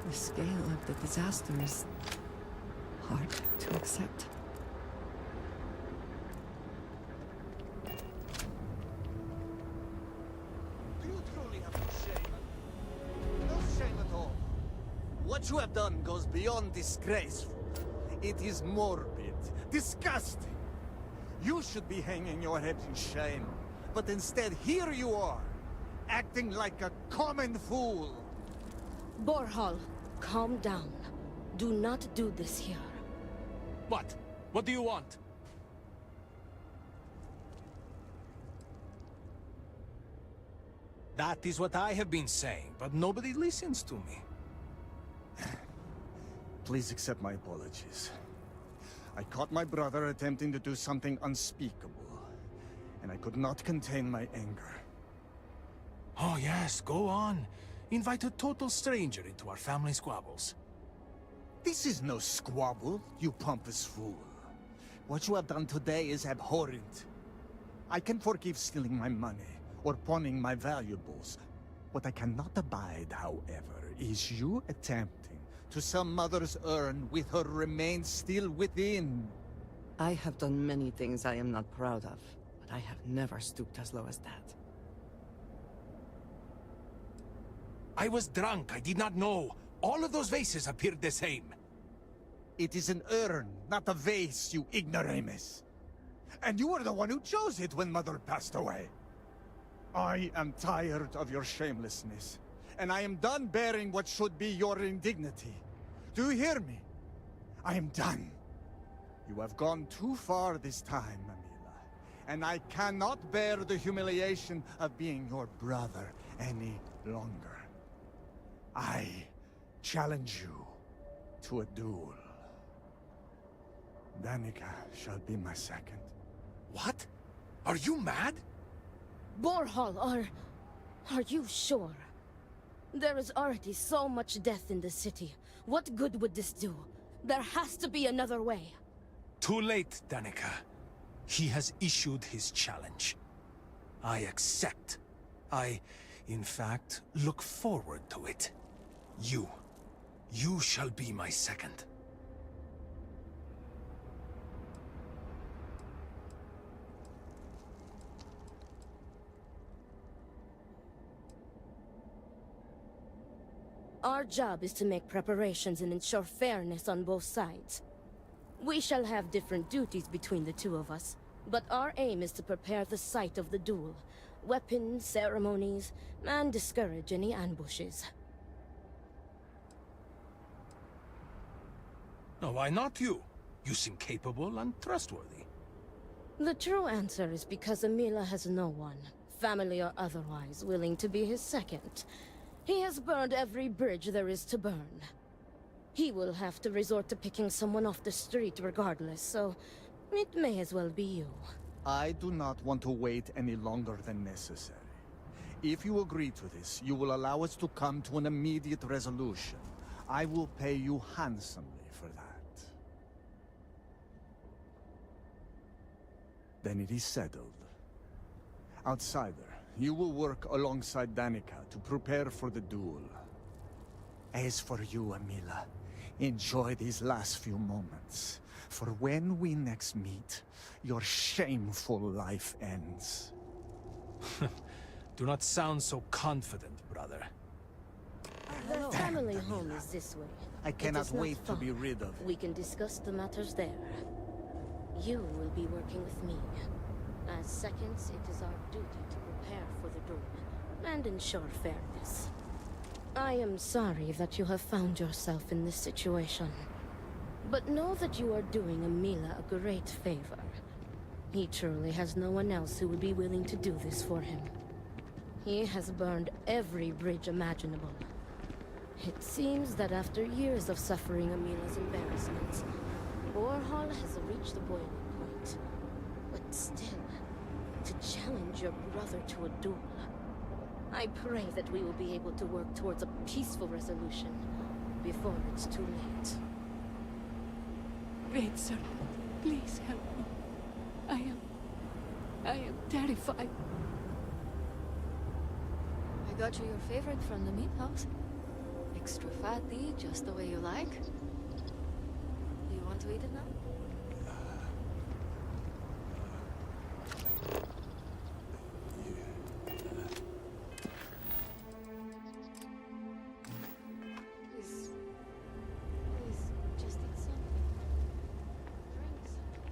The scale of the disaster is hard to accept. Do you truly have no shame? No shame at all. What you have done goes beyond disgraceful. It is morbid, disgusting. You should be hanging your head in shame. But instead, here you are, acting like a common fool. Borhal, calm down. Do not do this here. What? What do you want? That is what I have been saying, but nobody listens to me. Please accept my apologies. I caught my brother attempting to do something unspeakable, and I could not contain my anger. Oh yes, go on. Invite a total stranger into our family squabbles. This is no squabble, you pompous fool. What you have done today is abhorrent. I can forgive stealing my money or pawning my valuables. What I cannot abide, however, is you attempting to some mother's urn with her remains still within. I have done many things I am not proud of, but I have never stooped as low as that. I was drunk, I did not know. All of those vases appeared the same. It is an urn, not a vase, you ignoramus. And you were the one who chose it when Mother passed away. I am tired of your shamelessness, and I am done bearing what should be your indignity. Do you hear me? I am done. You have gone too far this time, Mamila, and I cannot bear the humiliation of being your brother any longer. I challenge you to a duel. Danica shall be my second. What? Are you mad? Borhal, are you sure? There is already so much death in the city. What good would this do? There has to be another way. Too late, Danica. He has issued his challenge. I accept. In fact, look forward to it. You shall be my second. Our job is to make preparations and ensure fairness on both sides. We shall have different duties between the two of us, but our aim is to prepare the site of the duel, weapons, ceremonies, and discourage any ambushes. No, why not you? You seem capable and trustworthy. The true answer is because Emila has no one, family or otherwise, willing to be his second. He has burned every bridge there is to burn. He will have to resort to picking someone off the street regardless, so it may as well be you. I do not want to wait any longer than necessary. If you agree to this, you will allow us to come to an immediate resolution. I will pay you handsomely for that. Then it is settled. Outsider, you will work alongside Danica to prepare for the duel. As for you, Emila, enjoy these last few moments. For when we next meet, your shameful life ends. Do not sound so confident, brother. The family home is this way. I cannot wait to far. be rid of. We can discuss the matters there. You will be working with me. As seconds, it is our duty to prepare for the duel and ensure fairness. I am sorry that you have found yourself in this situation. But know that you are doing Emila a great favor. He truly has no one else who would be willing to do this for him. He has burned every bridge imaginable. It seems that after years of suffering Emila's embarrassments, Borhall has reached the boiling point. But still, to challenge your brother to a duel, I pray that we will be able to work towards a peaceful resolution before it's too late. Great sir, please help me. I am terrified. I got you your favorite from the meat house. Extra fatty, just the way you like. Do you want to eat it now? Please, just eat something. Drink something.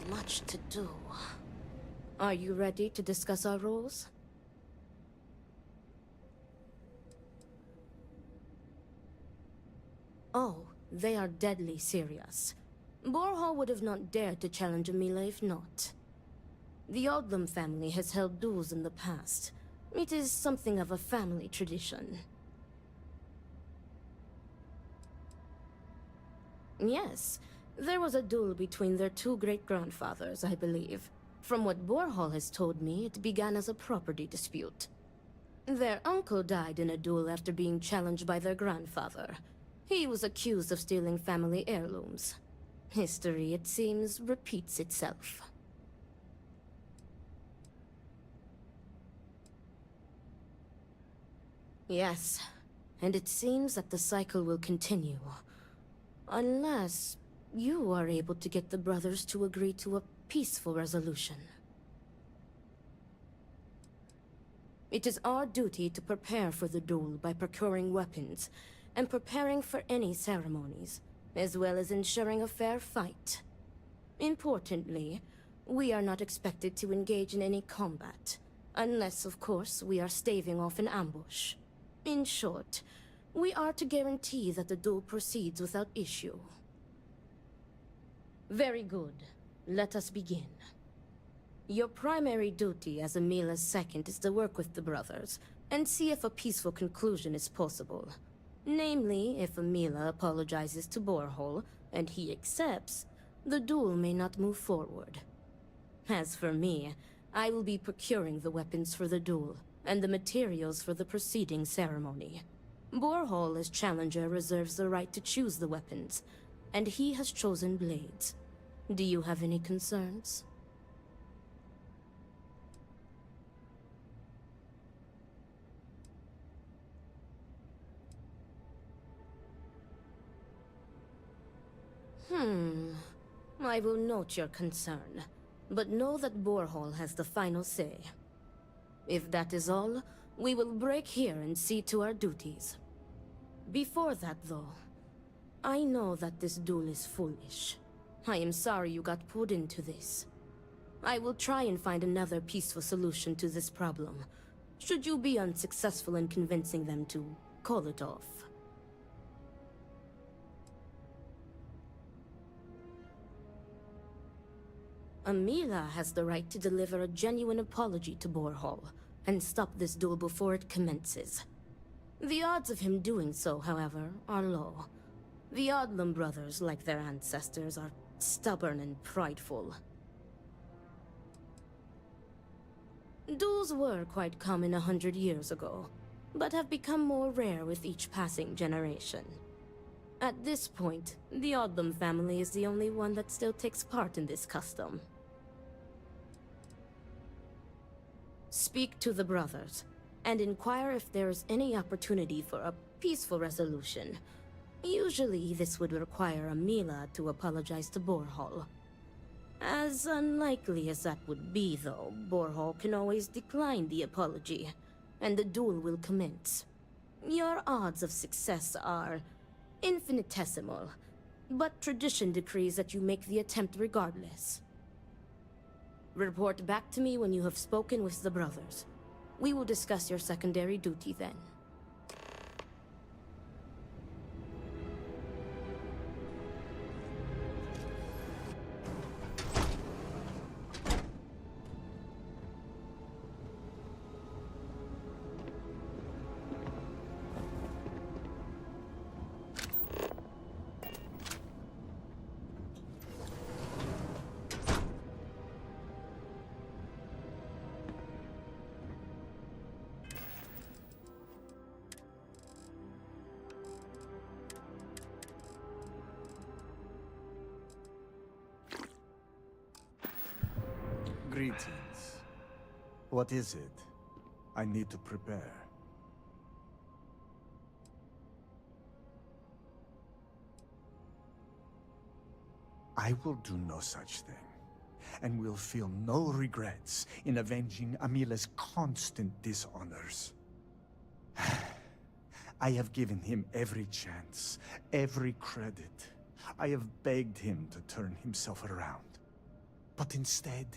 Much to do. Are you ready to discuss our rules? Oh, they are deadly serious. Borhall would have not dared to challenge Emila if not. The Odlum family has held duels in the past. It is something of a family tradition. Yes, there was a duel between their two great-grandfathers, I believe. From what Borhall has told me, it began as a property dispute. Their uncle died in a duel after being challenged by their grandfather. He was accused of stealing family heirlooms. History, it seems, repeats itself. Yes, and it seems that the cycle will continue. Unless you are able to get the brothers to agree to a peaceful resolution. It is our duty to prepare for the duel by procuring weapons and preparing for any ceremonies, as well as ensuring a fair fight. Importantly, we are not expected to engage in any combat, unless, of course, we are staving off an ambush. In short, we are to guarantee that the duel proceeds without issue. Very good. Let us begin. Your primary duty as Emila's second is to work with the brothers and see if a peaceful conclusion is possible. Namely, if Emila apologizes to Borhall and he accepts, the duel may not move forward. As for me, I will be procuring the weapons for the duel and the materials for the preceding ceremony. Borhall as challenger reserves the right to choose the weapons, and he has chosen blades. Do you have any concerns? I will note your concern, but know that Borehall has the final say. If that is all, we will break here and see to our duties. Before that, though, I know that this duel is foolish. I am sorry you got pulled into this. I will try and find another peaceful solution to this problem, should you be unsuccessful in convincing them to call it off. Amila has the right to deliver a genuine apology to Borehall and stop this duel before it commences. The odds of him doing so, however, are low. The Odlum brothers, like their ancestors, are stubborn and prideful. Duels were quite common 100 years ago, but have become more rare with each passing generation. At this point, the Odlum family is the only one that still takes part in this custom. Speak to the brothers, and inquire if there is any opportunity for a peaceful resolution. Usually, this would require Amila to apologize to Borehall. As unlikely as that would be, though, Borehall can always decline the apology, and the duel will commence. Your odds of success are infinitesimal, but tradition decrees that you make the attempt regardless. Report back to me when you have spoken with the brothers. We will discuss your secondary duty then. Greetings. What is it? I need to prepare. I will do no such thing, and will feel no regrets in avenging Amila's constant dishonors. I have given him every chance, every credit. I have begged him to turn himself around. But instead,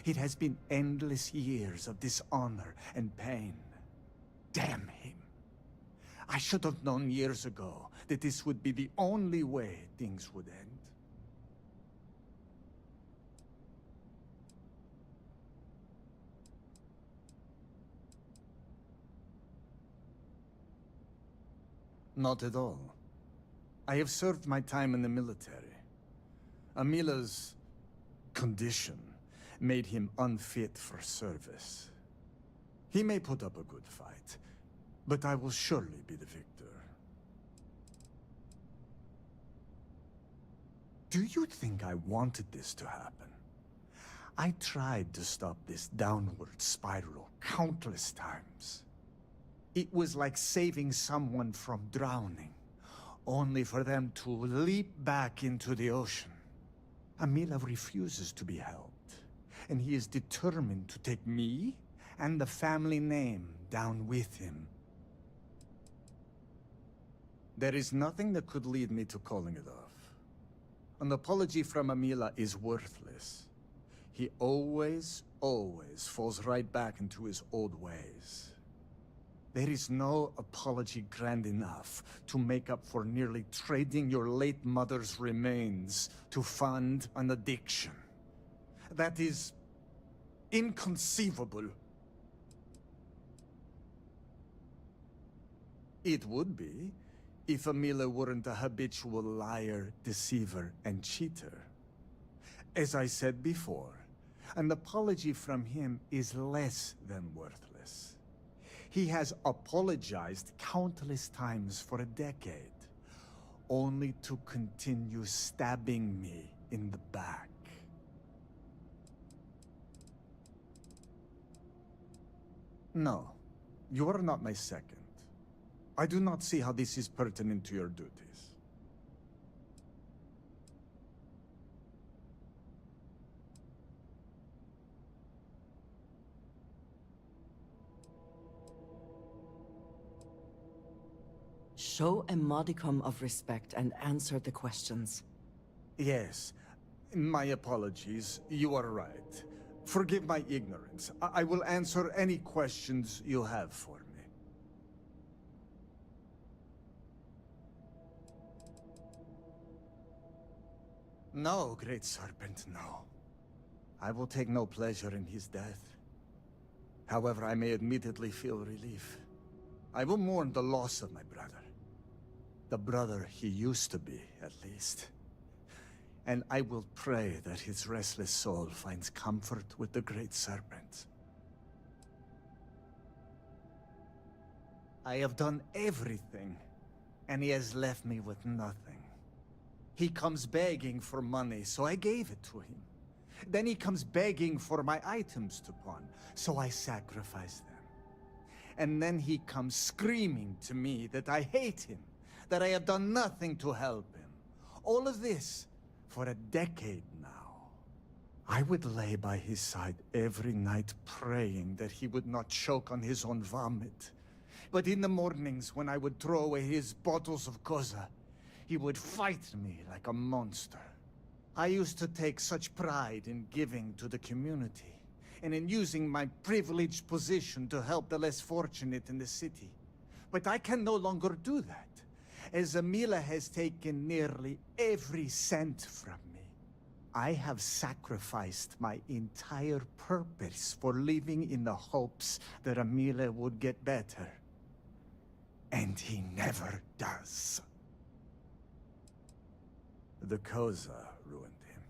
it has been endless years of dishonor and pain. Damn him. I should have known years ago that this would be the only way things would end. Not at all. I have served my time in the military. Amila's condition made him unfit for service. He may put up a good fight, but I will surely be the victor. Do you think I wanted this to happen? I tried to stop this downward spiral countless times. It was like saving someone from drowning, only for them to leap back into the ocean. Amila refuses to be helped, and he is determined to take me and the family name down with him. There is nothing that could lead me to calling it off. An apology from Amila is worthless. He always falls right back into his old ways. There is no apology grand enough to make up for nearly trading your late mother's remains to fund an addiction. That is inconceivable. It would be, if Amila weren't a habitual liar, deceiver, and cheater. As I said before, an apology from him is less than worthless. He has apologized countless times for a decade, only to continue stabbing me in the back. No, you are not my second. I do not see how this is pertinent to your duties. Show a modicum of respect and answer the questions. Yes. My apologies. You are right. Forgive my ignorance. I will answer any questions you have for me. No, Great Serpent, no. I will take no pleasure in his death. However, I may admittedly feel relief. I will mourn the loss of my brother. The brother he used to be, at least. And I will pray that his restless soul finds comfort with the Great Serpent. I have done everything, and he has left me with nothing. He comes begging for money, so I gave it to him. Then he comes begging for my items to pawn, so I sacrifice them. And then he comes screaming to me that I hate him, that I have done nothing to help him. All of this for a decade now. I would lay by his side every night praying that he would not choke on his own vomit. But in the mornings when I would throw away his bottles of koza, he would fight me like a monster. I used to take such pride in giving to the community, and in using my privileged position to help the less fortunate in the city. But I can no longer do that, as Amila has taken nearly every cent from me. I have sacrificed my entire purpose for living in the hopes that Amila would get better. And he never does. The koza ruined him.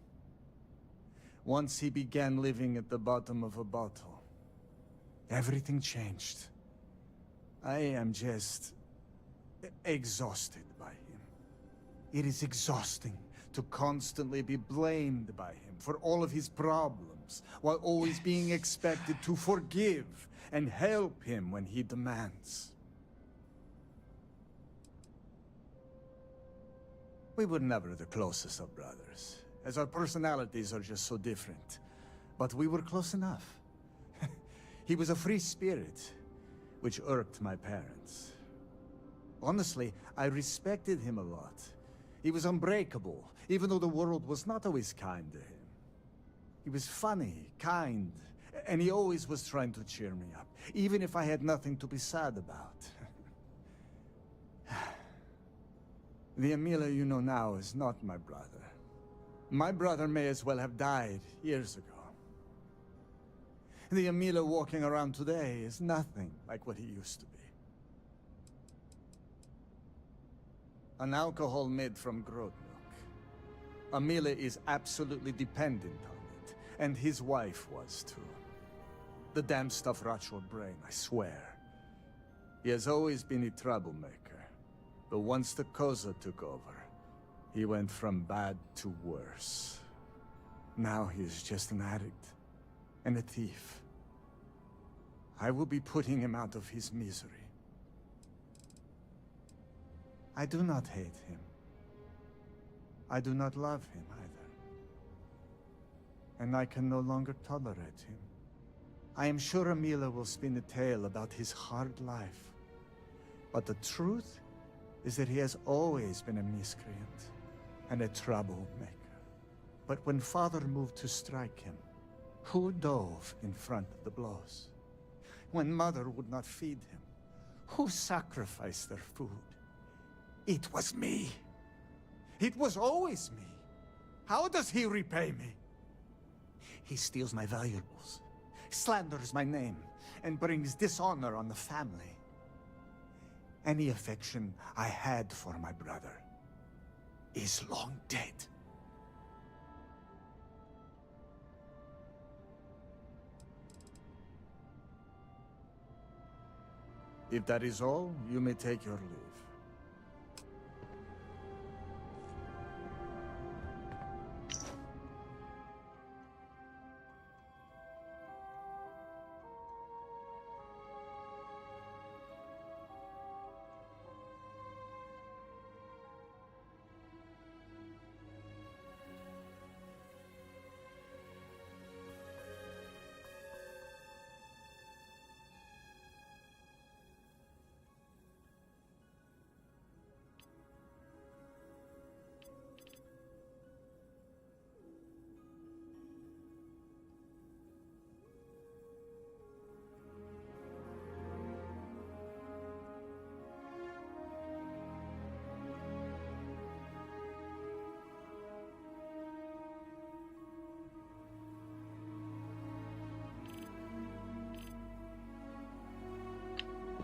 Once he began living at the bottom of a bottle, everything changed. I am just exhausted by him. It is exhausting to constantly be blamed by him for all of his problems, while always being expected to forgive and help him when he demands. We were never the closest of brothers, as our personalities are just so different. But we were close enough. He was a free spirit, which irked my parents. Honestly, I respected him a lot. He was unbreakable, even though the world was not always kind to him. He was funny, kind, and he always was trying to cheer me up, even if I had nothing to be sad about. The Amila you know now is not my brother. My brother may as well have died years ago. The Amila walking around today is nothing like what he used to be. An alcohol made from goat milk. Amila is absolutely dependent on it, and his wife was too. The damn stuff rots your brain, I swear. He has always been a troublemaker. But once the koza took over, he went from bad to worse. Now he is just an addict and a thief. I will be putting him out of his misery. I do not hate him. I do not love him either. And I can no longer tolerate him. I am sure Amila will spin a tale about his hard life. But the truth is that he has always been a miscreant and a troublemaker. But when Father moved to strike him, who dove in front of the blows? When Mother would not feed him, who sacrificed their food? It was me. It was always me. How does he repay me? He steals my valuables, slanders my name, and brings dishonor on the family. Any affection I had for my brother is long dead. If that is all, you may take your leave.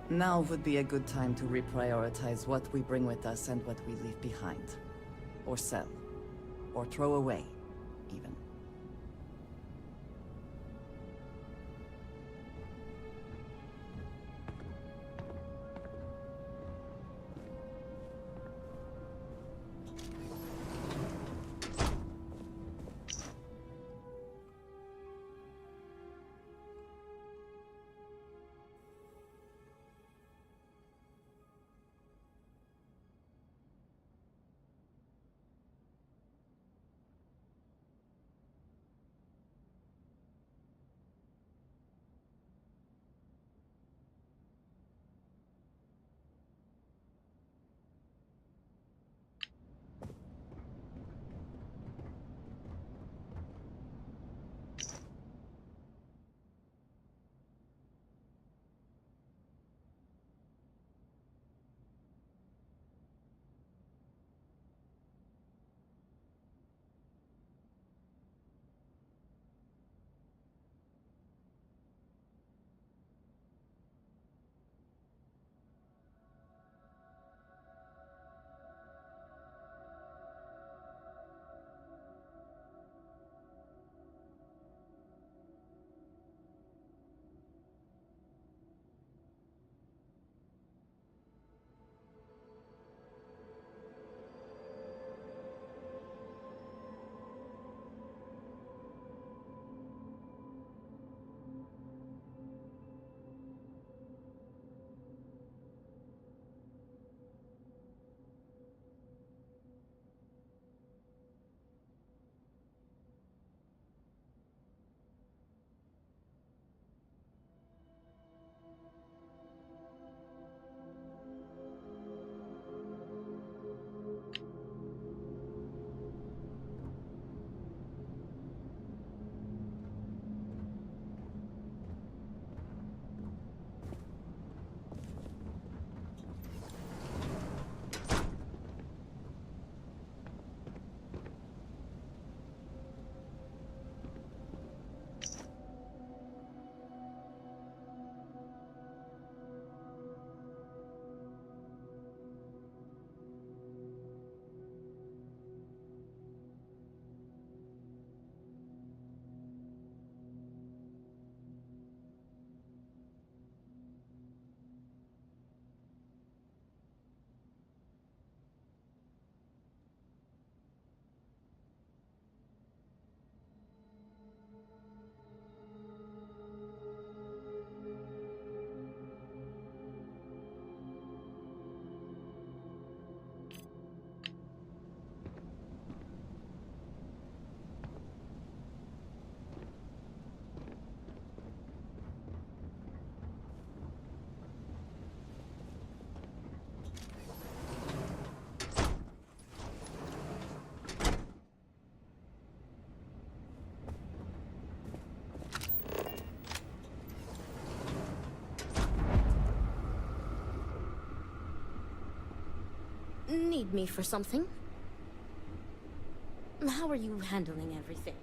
Now would be a good time to reprioritize what we bring with us and what we leave behind. Or sell. Or throw away, even. Need me for something? How are you handling everything?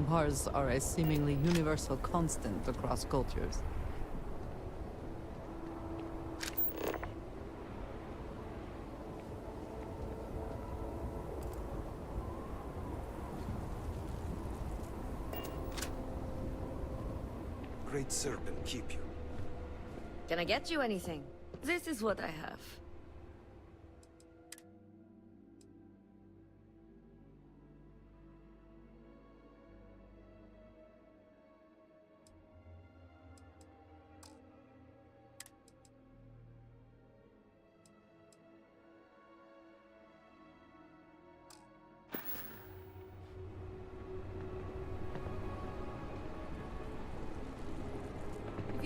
Bars are a seemingly universal constant across cultures. Great Serpent keep you. Can I get you anything? This is what I have.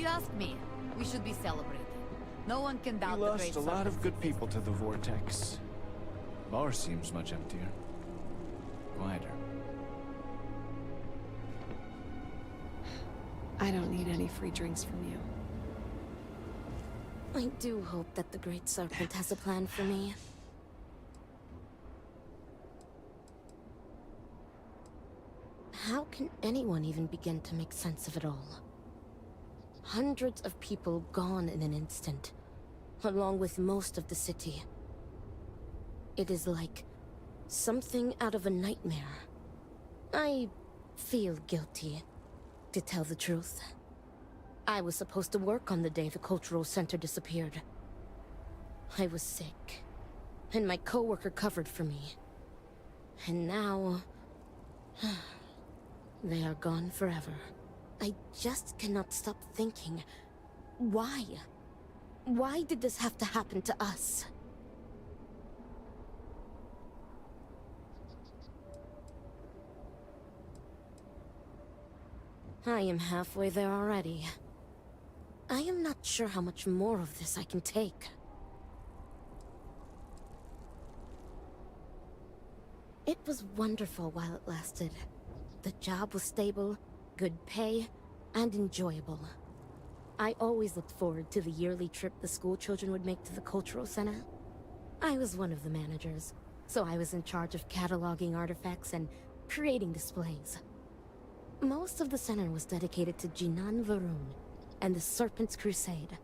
you ask me, we should be celebrating. No one can doubt We the great lost a lot of serpent's good people to the Vortex. Bar seems much emptier. Quieter. I don't need any free drinks from you. I do hope that the Great Serpent has a plan for me. How can anyone even begin to make sense of it all? Hundreds of people gone in an instant, along with most of the city. It is like something out of a nightmare. I feel guilty, to tell the truth. I was supposed to work on the day the cultural center disappeared. I was sick, and my coworker covered for me. And now... they are gone forever. I just cannot stop thinking, why? Why did this have to happen to us? I am halfway there already. I am not sure how much more of this I can take. It was wonderful while it lasted. The job was stable, good pay, and enjoyable. I always looked forward to the yearly trip the school children would make to the cultural center. I was one of the managers, so I was in charge of cataloging artifacts and creating displays. Most of the center was dedicated to Jinan Varun and the Serpent's Crusade.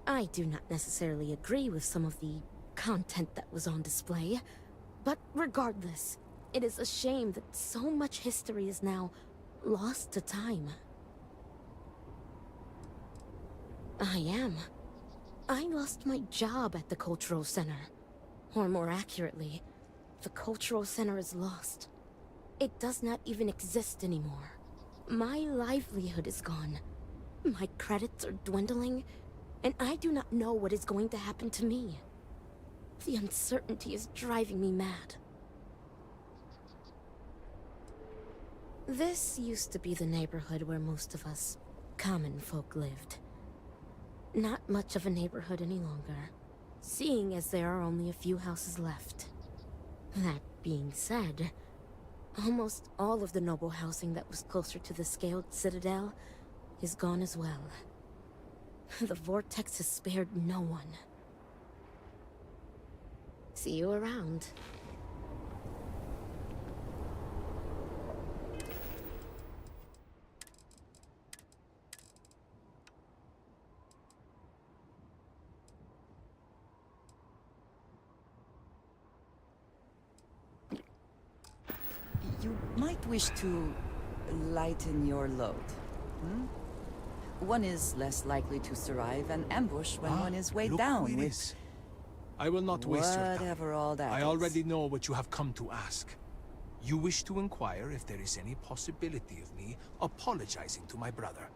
I do not necessarily agree with some of the content that was on display, but regardless, it is a shame that so much history is now lost to time. I lost my job at the cultural center. Or more accurately, the cultural center is lost. It does not even exist anymore. My livelihood is gone. My credits are dwindling, and I do not know what is going to happen to me. The uncertainty is driving me mad. This used to be the neighborhood where most of us common folk lived. Not much of a neighborhood any longer, seeing as there are only a few houses left. That being said, almost all of the noble housing that was closer to the scaled citadel is gone as well. The Vortex has spared no one. See you around. You might wish to lighten your load. One is less likely to survive an ambush when one is weighed down Who it with is. I will not waste your time. whatever all that I is. already know what you have come to ask. You wish to inquire if there is any possibility of me apologizing to my brother.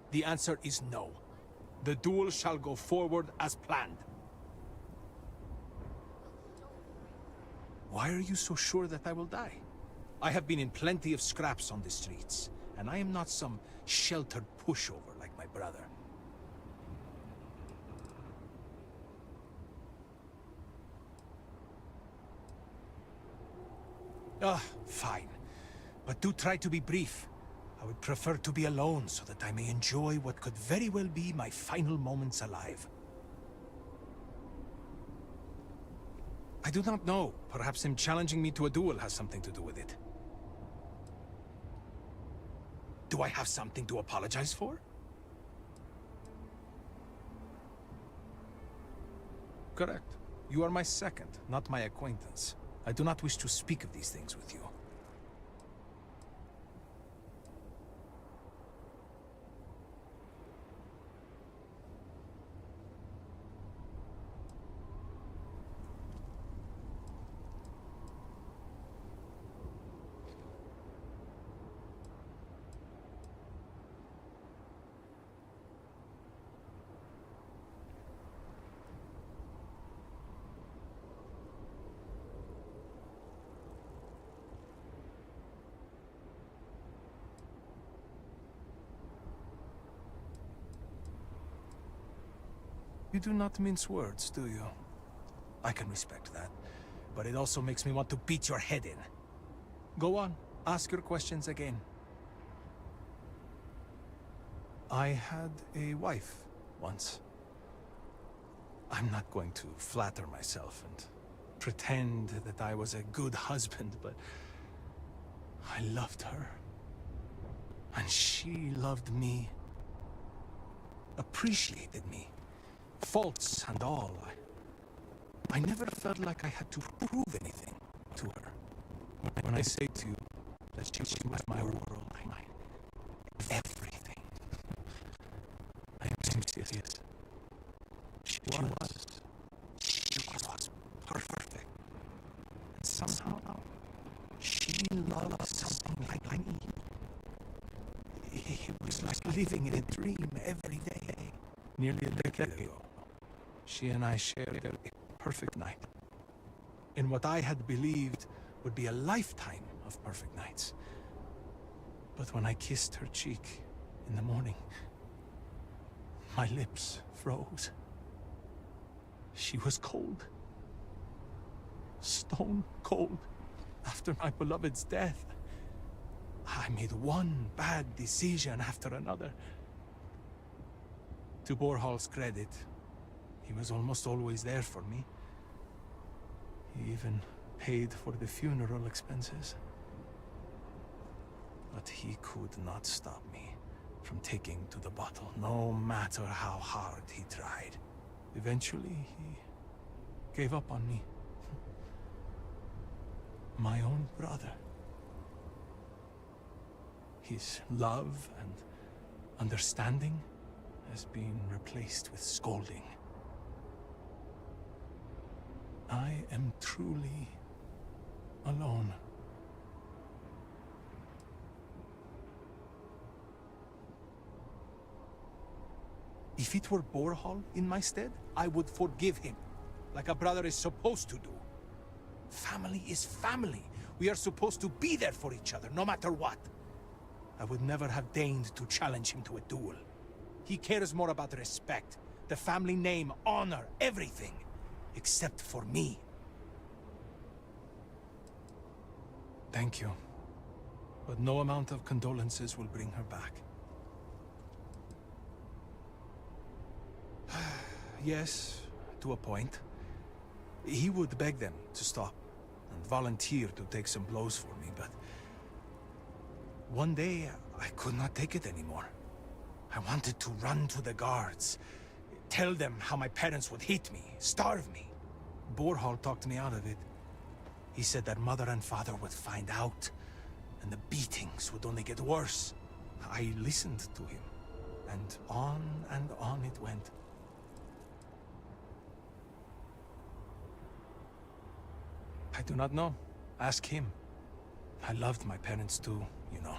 The answer is no. The duel shall go forward as planned. Why are you so sure that I will die? I have been in plenty of scraps on the streets, and I am not some sheltered pushover like my brother. Fine. But do try to be brief. I would prefer to be alone so that I may enjoy what could very well be my final moments alive. I do not know. Perhaps him challenging me to a duel has something to do with it. Do I have something to apologize for? Correct. You are my second, not my acquaintance. I do not wish to speak of these things with you. You do not mince words, do you? I can respect that, but it also makes me want to beat your head in. Go on, ask your questions again. I had a wife once. I'm not going to flatter myself and pretend that I was a good husband, but I loved her. And she loved me. Appreciated me. Faults and all. I never felt like I had to prove anything to her. When I say to you that she was my world, my everything, I am serious. She was. She was perfect. And somehow, she loved something like me. It was like living in a dream every day. Nearly a decade ago, she and I shared a perfect night. In what I had believed would be a lifetime of perfect nights. But when I kissed her cheek in the morning, my lips froze. She was cold. Stone cold. After my beloved's death, I made one bad decision after another. To Borhal's credit, he was almost always there for me. He even paid for the funeral expenses. But he could not stop me from taking to the bottle, no matter how hard he tried. Eventually, he gave up on me. My own brother. His love and understanding has been replaced with scolding. I am truly alone. If it were Borhal in my stead, I would forgive him, like a brother is supposed to do. Family is family. We are supposed to be there for each other, no matter what. I would never have deigned to challenge him to a duel. He cares more about respect, the family name, honor, everything, except for me. Thank you. But no amount of condolences will bring her back. Yes, to a point. He would beg them to stop and volunteer to take some blows for me, but one day I could not take it anymore. I wanted to run to the guards, tell them how my parents would hate me, starve me. Borhal talked me out of it. He said that mother and father would find out, and the beatings would only get worse. I listened to him, and on it went. I do not know. Ask him. I loved my parents too, you know.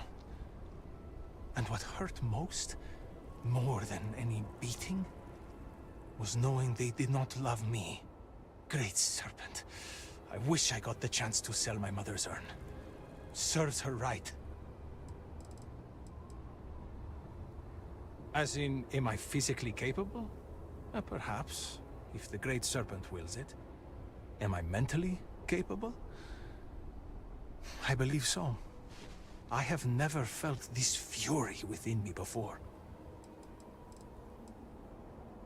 And what hurt most, more than any beating, was knowing they did not love me. Great Serpent. I wish I got the chance to sell my mother's urn. Serves her right. As in, am I physically capable? Perhaps, if the Great Serpent wills it. Am I mentally capable? I believe so. I have never felt this fury within me before.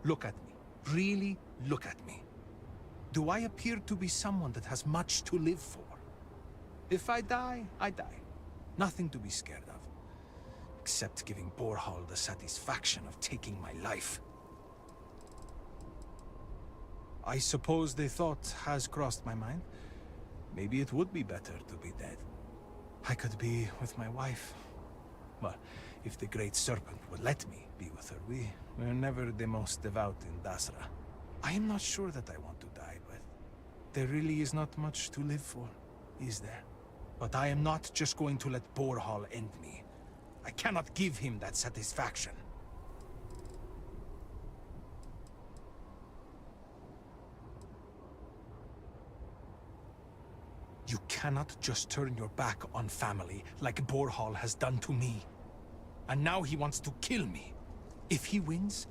Look at me. Really look at me. Do I appear to be someone that has much to live for? If I die, I die. Nothing to be scared of. Except giving Borhal the satisfaction of taking my life. I suppose the thought has crossed my mind. Maybe it would be better to be dead. I could be with my wife. Well, if the Great Serpent would let me be with her, we're never the most devout in Dasra. I am not sure that I want to die, but there really is not much to live for, is there? But I am not just going to let Borhal end me. I cannot give him that satisfaction. You cannot just turn your back on family like Borhal has done to me. And now he wants to kill me. If he wins,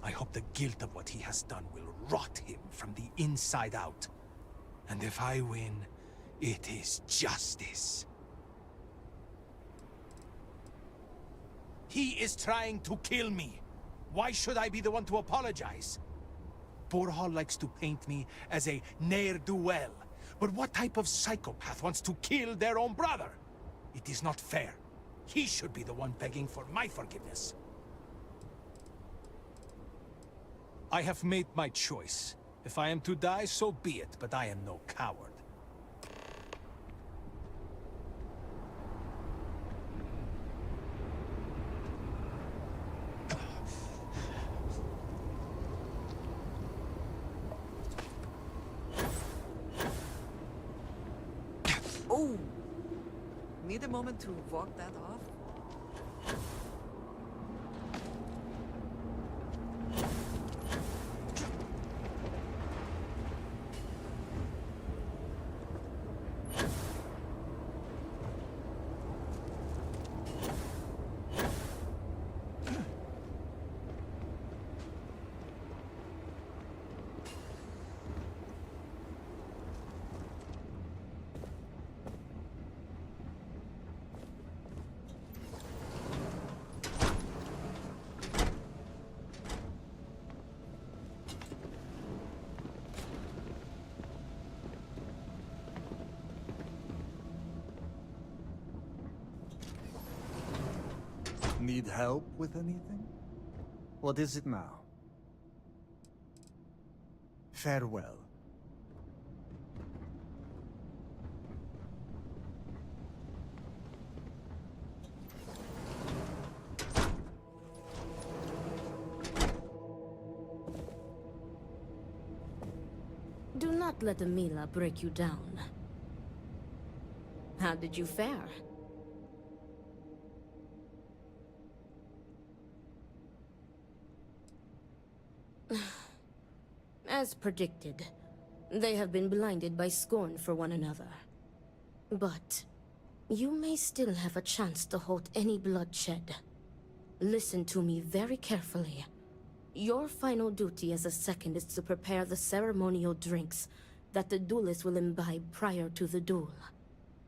I hope the guilt of what he has done will rot him from the inside out. And if I win, it is justice. He is trying to kill me. Why should I be the one to apologize? Borhall likes to paint me as a ne'er-do-well. But what type of psychopath wants to kill their own brother? It is not fair. He should be the one begging for my forgiveness. I have made my choice. If I am to die, so be it, but I am no coward. Oh! Need a moment to walk that off? Need help with anything? What is it now? Farewell. Do not let Amila break you down. How did you fare? As predicted, they have been blinded by scorn for one another. But you may still have a chance to halt any bloodshed. Listen to me very carefully. Your final duty as a second is to prepare the ceremonial drinks that the duelist will imbibe prior to the duel.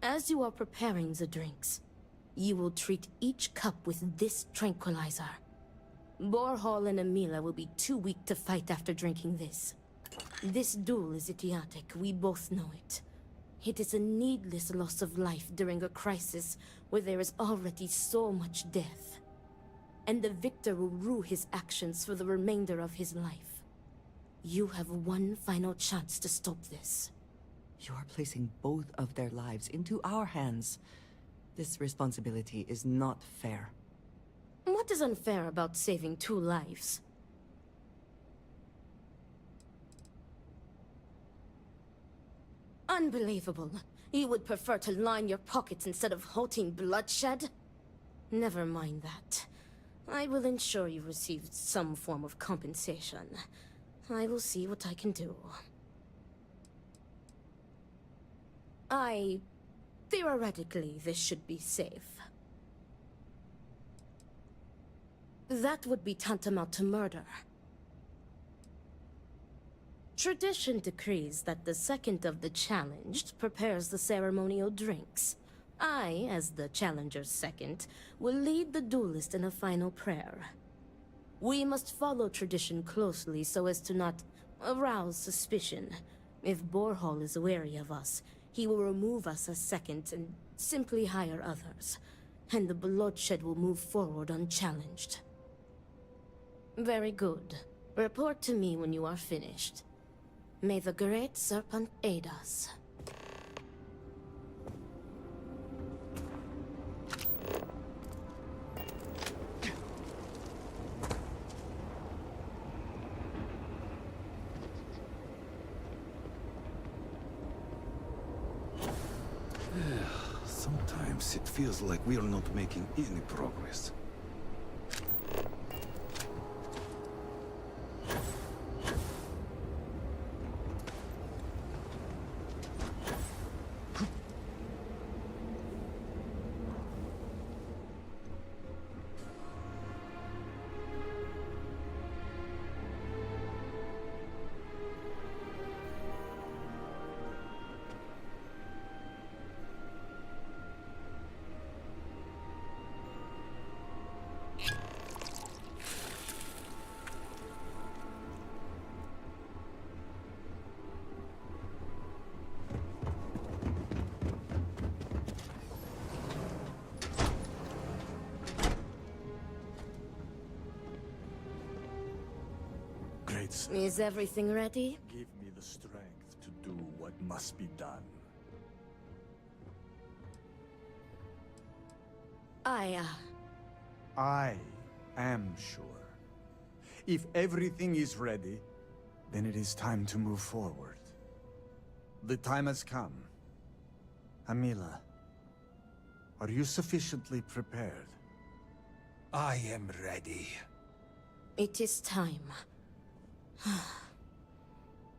As you are preparing the drinks, you will treat each cup with this tranquilizer. Borhall and Amila will be too weak to fight after drinking this. This duel is idiotic, we both know it. It is a needless loss of life during a crisis where there is already so much death. And the victor will rue his actions for the remainder of his life. You have one final chance to stop this. You are placing both of their lives into our hands. This responsibility is not fair. What is unfair about saving 2 lives? Unbelievable. You would prefer to line your pockets instead of halting bloodshed? Never mind that. I will ensure you receive some form of compensation. I will see what I can do. Theoretically, this should be safe. That would be tantamount to murder. Tradition decrees that the second of the challenged prepares the ceremonial drinks. I, as the challenger's second, will lead the duelist in a final prayer. We must follow tradition closely so as to not arouse suspicion. If Borhall is wary of us, he will remove us as second and simply hire others, and the bloodshed will move forward unchallenged. Very good. Report to me when you are finished. May the Great Serpent aid us. Sometimes it feels like we are not making any progress. Please, Is everything ready? give me the strength to do what must be done. I am sure. If everything is ready, then it is time to move forward. The time has come. Amila, are you sufficiently prepared? I am ready. It is time.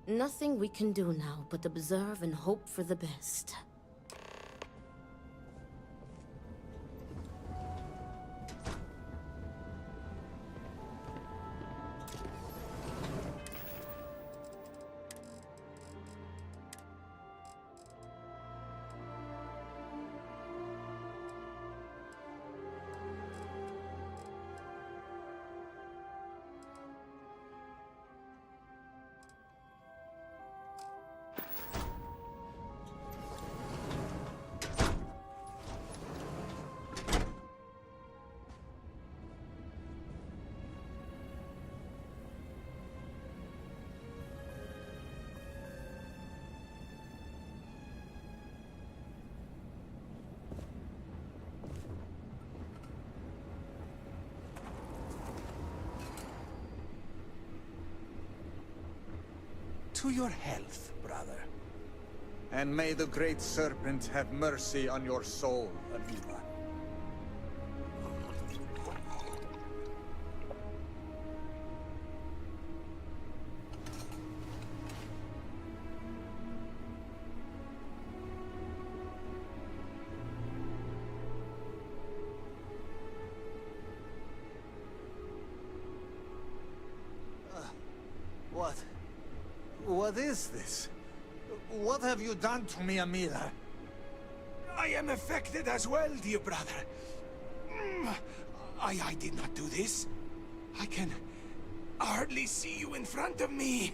Nothing we can do now but observe and hope for the best. To your health, brother. And may the Great Serpent have mercy on your soul, Amila. What is this? What have you done to me, Amila? I am affected as well, dear brother. I did not do this. I can hardly see you in front of me.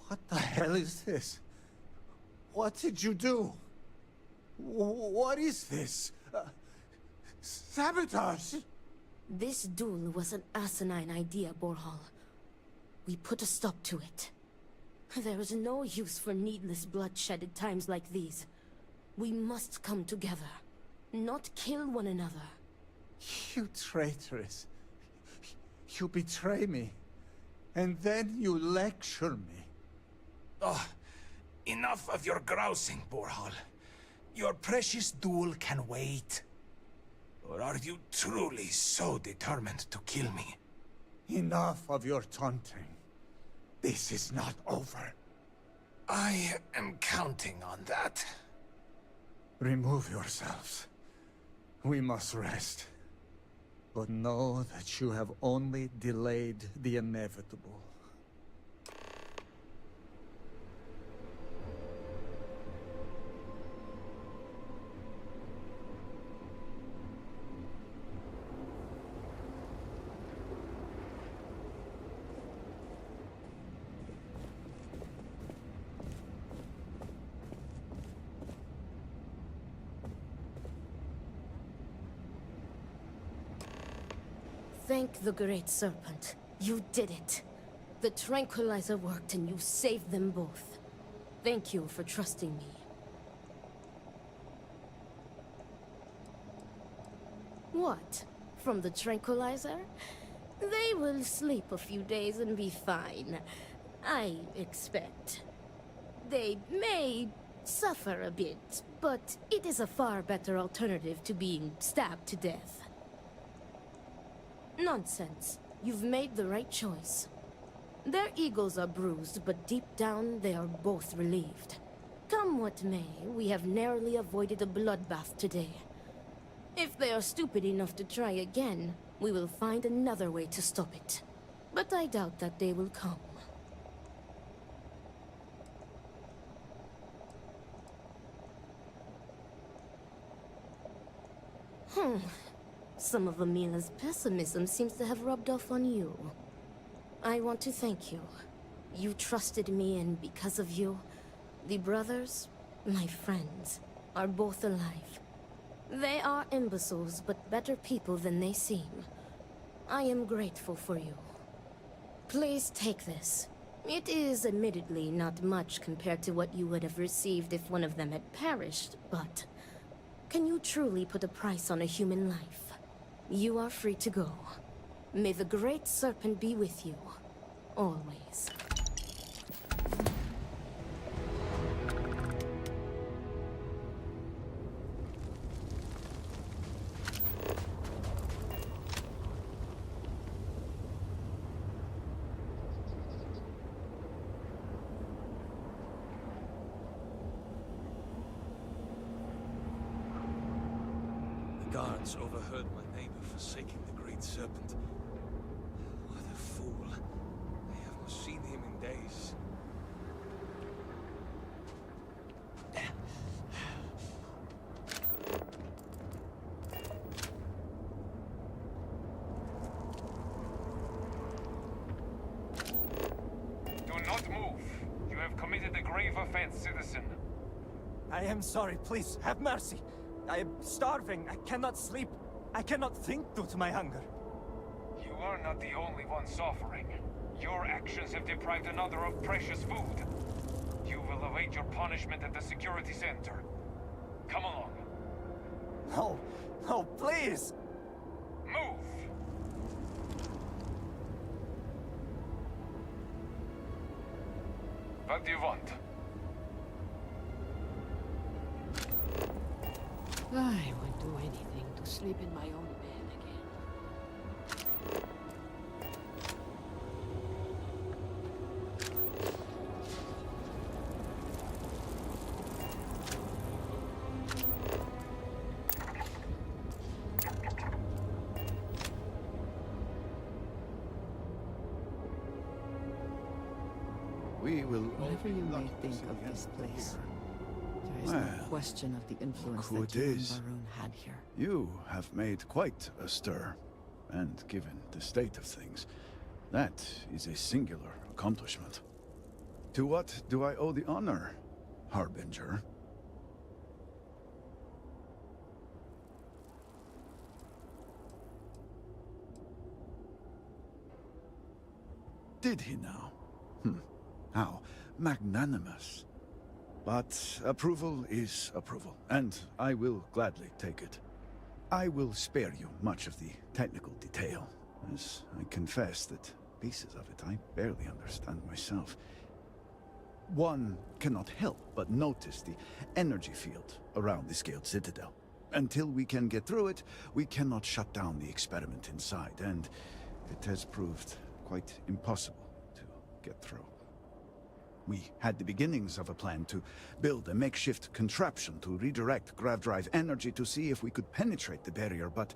What the hell is this? What did you do? What is this? Sabotage! This duel was an asinine idea, Borhal. We put a stop to it. There is no use for needless bloodshed at times like these. We must come together, not kill one another. You traitoress. You betray me. And then you lecture me. Oh, enough of your grousing, Borhal. Your precious duel can wait. Or are you truly so determined to kill me? Enough of your taunting. This is not over. I am counting on that. Remove yourselves. We must rest. But know that you have only delayed the inevitable. Thank the Great Serpent. You did it. The tranquilizer worked and you saved them both. Thank you for trusting me. What? From the tranquilizer? They will sleep a few days and be fine. I expect. They may suffer a bit, but it is a far better alternative to being stabbed to death. Nonsense. You've made the right choice. Their egos are bruised, but deep down they are both relieved. Come what may, we have narrowly avoided a bloodbath today. If they are stupid enough to try again, we will find another way to stop it. But I doubt that day will come. Some of Amila's pessimism seems to have rubbed off on you. I want to thank you. You trusted me, and because of you, the brothers, my friends, are both alive. They are imbeciles, but better people than they seem. I am grateful for you. Please take this. It is admittedly not much compared to what you would have received if one of them had perished, but can you truly put a price on a human life? You are free to go. May the Great Serpent be with you, always. The guards overheard my neighbor forsaking the Great Serpent. What a fool. I haven't seen him in days. Do not move. You have committed a grave offense, citizen. I am sorry, please, have mercy. I am starving, I cannot sleep. I cannot think due to my hunger. You are not the only one suffering. Your actions have deprived another of precious food. You will await your punishment at the security center. Come along. No, no, please! Move! What do you want? I would do anything to sleep in my own bed again. We will. Whatever you may think of this place, there is no Well, question of the influence look that who you it and is. Baroon had here. You have made quite a stir, and given the state of things, that is a singular accomplishment. To what do I owe the honor, Harbinger? Did he now? How magnanimous. But approval is approval, and I will gladly take it. I will spare you much of the technical detail, as I confess that pieces of it I barely understand myself. One cannot help but notice the energy field around the Scaled Citadel. Until we can get through it, we cannot shut down the experiment inside, and it has proved quite impossible to get through. We had the beginnings of a plan to build a makeshift contraption to redirect grav drive energy to see if we could penetrate the barrier, but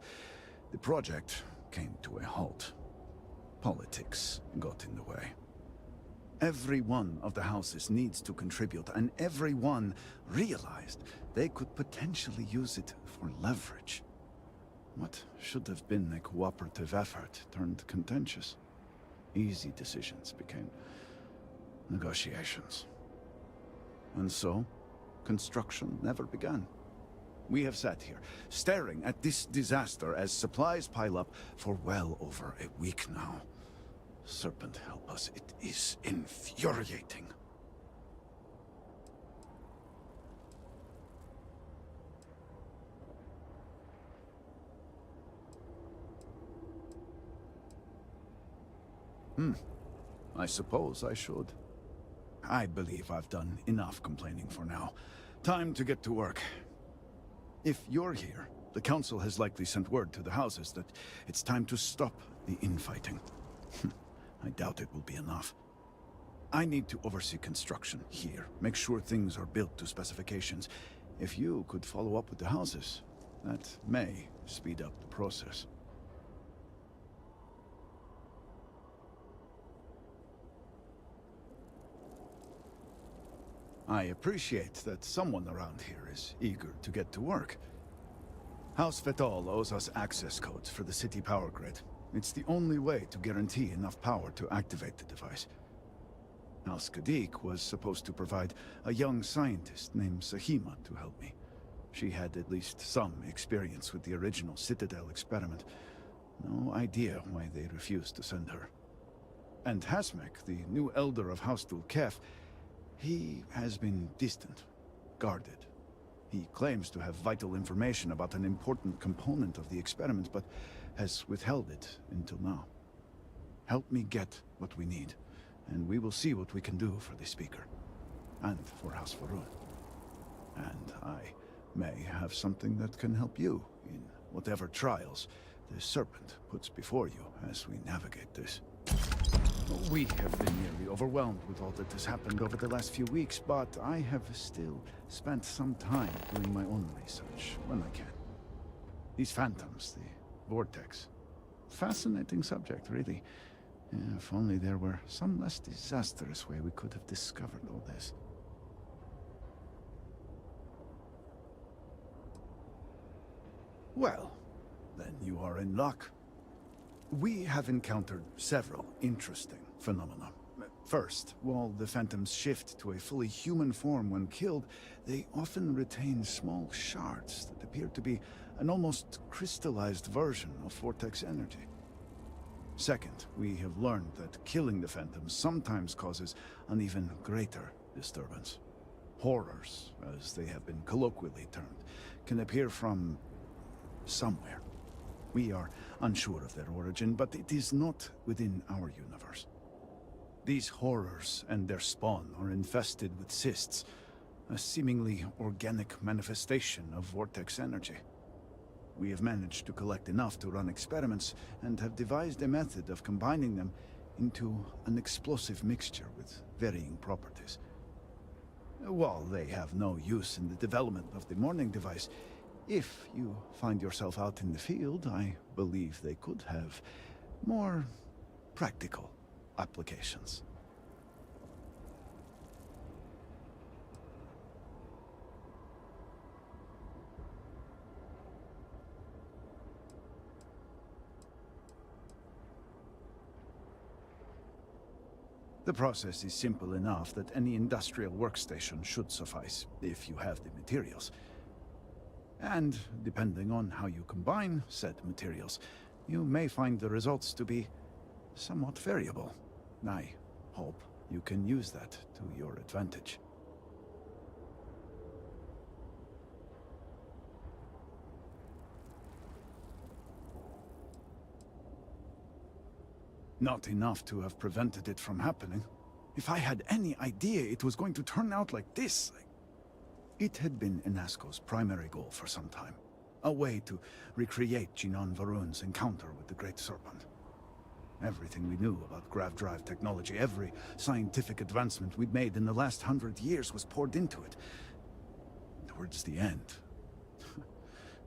the project came to a halt. Politics got in the way. Every one of the houses needs to contribute, and every one realized they could potentially use it for leverage. What should have been a cooperative effort turned contentious. Easy decisions became negotiations. And so, construction never began. We have sat here, staring at this disaster as supplies pile up for well over a week now. Serpent help us, it is infuriating. I suppose I should. I believe I've done enough complaining for now. Time to get to work. If you're here, the Council has likely sent word to the houses that it's time to stop the infighting. I doubt it will be enough. I need to oversee construction here, make sure things are built to specifications. If you could follow up with the houses, that may speed up the process. I appreciate that someone around here is eager to get to work. House Vetal owes us access codes for the city power grid. It's the only way to guarantee enough power to activate the device. House Kadik was supposed to provide a young scientist named Sahima to help me. She had at least some experience with the original Citadel experiment. No idea why they refused to send her. And Hasmek, the new elder of House Dulkef, he has been distant, guarded. He claims to have vital information about an important component of the experiment, but has withheld it until now. Help me get what we need, and we will see what we can do for the Speaker, and for House Varun. And I may have something that can help you in whatever trials the Serpent puts before you as we navigate this. We have been nearly overwhelmed with all that has happened over the last few weeks, but I have still spent some time doing my own research when I can. These phantoms, the vortex. Fascinating subject, really. If only there were some less disastrous way we could have discovered all this. Well, then you are in luck. We have encountered several interesting phenomena. First, while the phantoms shift to a fully human form when killed, they often retain small shards that appear to be an almost crystallized version of vortex energy. Second, we have learned that killing the phantoms sometimes causes an even greater disturbance. Horrors, as they have been colloquially termed, can appear from somewhere. We are unsure of their origin, but it is not within our universe. These horrors and their spawn are infested with cysts, a seemingly organic manifestation of vortex energy. We have managed to collect enough to run experiments and have devised a method of combining them into an explosive mixture with varying properties. While they have no use in the development of the morning device, if you find yourself out in the field, I believe they could have more practical applications. The process is simple enough that any industrial workstation should suffice, if you have the materials. And, depending on how you combine said materials, you may find the results to be somewhat variable. I hope you can use that to your advantage. Not enough to have prevented it from happening. If I had any idea it was going to turn out like this... It had been Inasco's primary goal for some time. A way to recreate Jinan Varun's encounter with the Great Serpent. Everything we knew about grav drive technology, every scientific advancement we'd made in the last 100 years was poured into it. Towards the end,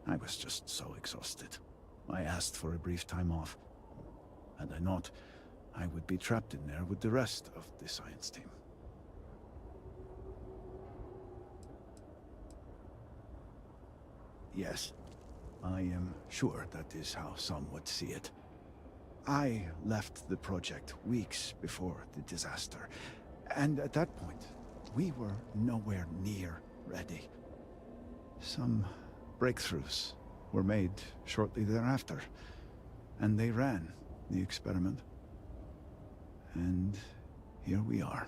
I was just so exhausted. I asked for a brief time off. Had I not, I would be trapped in there with the rest of the science team. Yes, I am sure that is how some would see it. I left the project weeks before the disaster, and at that point, we were nowhere near ready. Some breakthroughs were made shortly thereafter, and they ran the experiment. And here we are.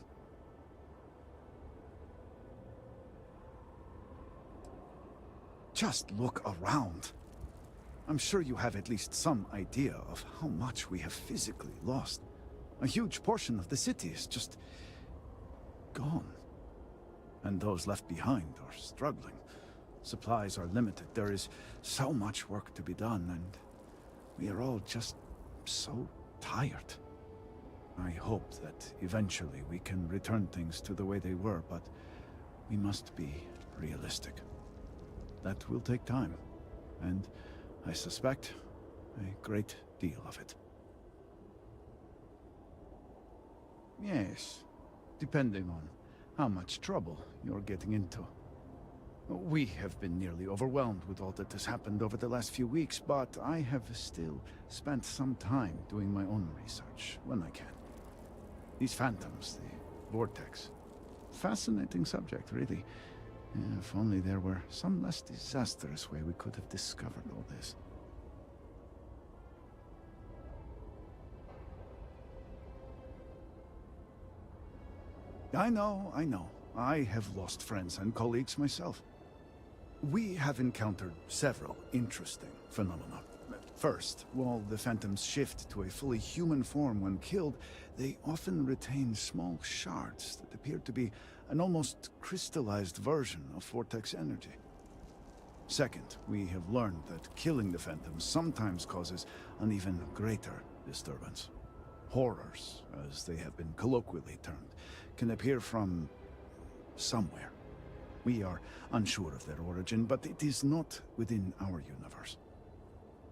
Just look around. I'm sure you have at least some idea of how much we have physically lost. A huge portion of the city is just gone. And those left behind are struggling. Supplies are limited. There is so much work to be done, and we are all just so tired. I hope that eventually we can return things to the way they were, but we must be realistic. That will take time, and I suspect a great deal of it. Yes, depending on how much trouble you're getting into. We have been nearly overwhelmed with all that has happened over the last few weeks, but I have still spent some time doing my own research when I can. These phantoms, the vortex. Fascinating subject, really. If only there were some less disastrous way we could have discovered all this. I know. I have lost friends and colleagues myself. We have encountered several interesting phenomena. First, while the Phantoms shift to a fully human form when killed, they often retain small shards that appear to be an almost crystallized version of Vortex energy. Second, we have learned that killing the Phantoms sometimes causes an even greater disturbance. Horrors, as they have been colloquially termed, can appear from somewhere. We are unsure of their origin, but it is not within our universe.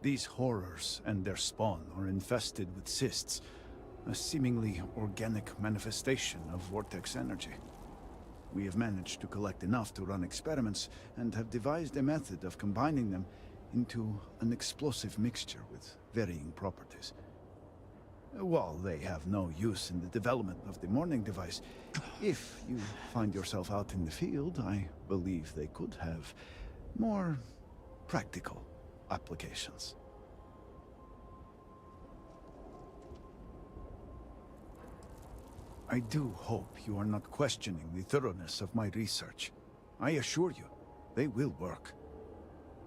These horrors and their spawn are infested with cysts, a seemingly organic manifestation of Vortex energy. We have managed to collect enough to run experiments and have devised a method of combining them into an explosive mixture with varying properties. While they have no use in the development of the morning device, if you find yourself out in the field, I believe they could have more practical applications. I do hope you are not questioning the thoroughness of my research. I assure you, they will work.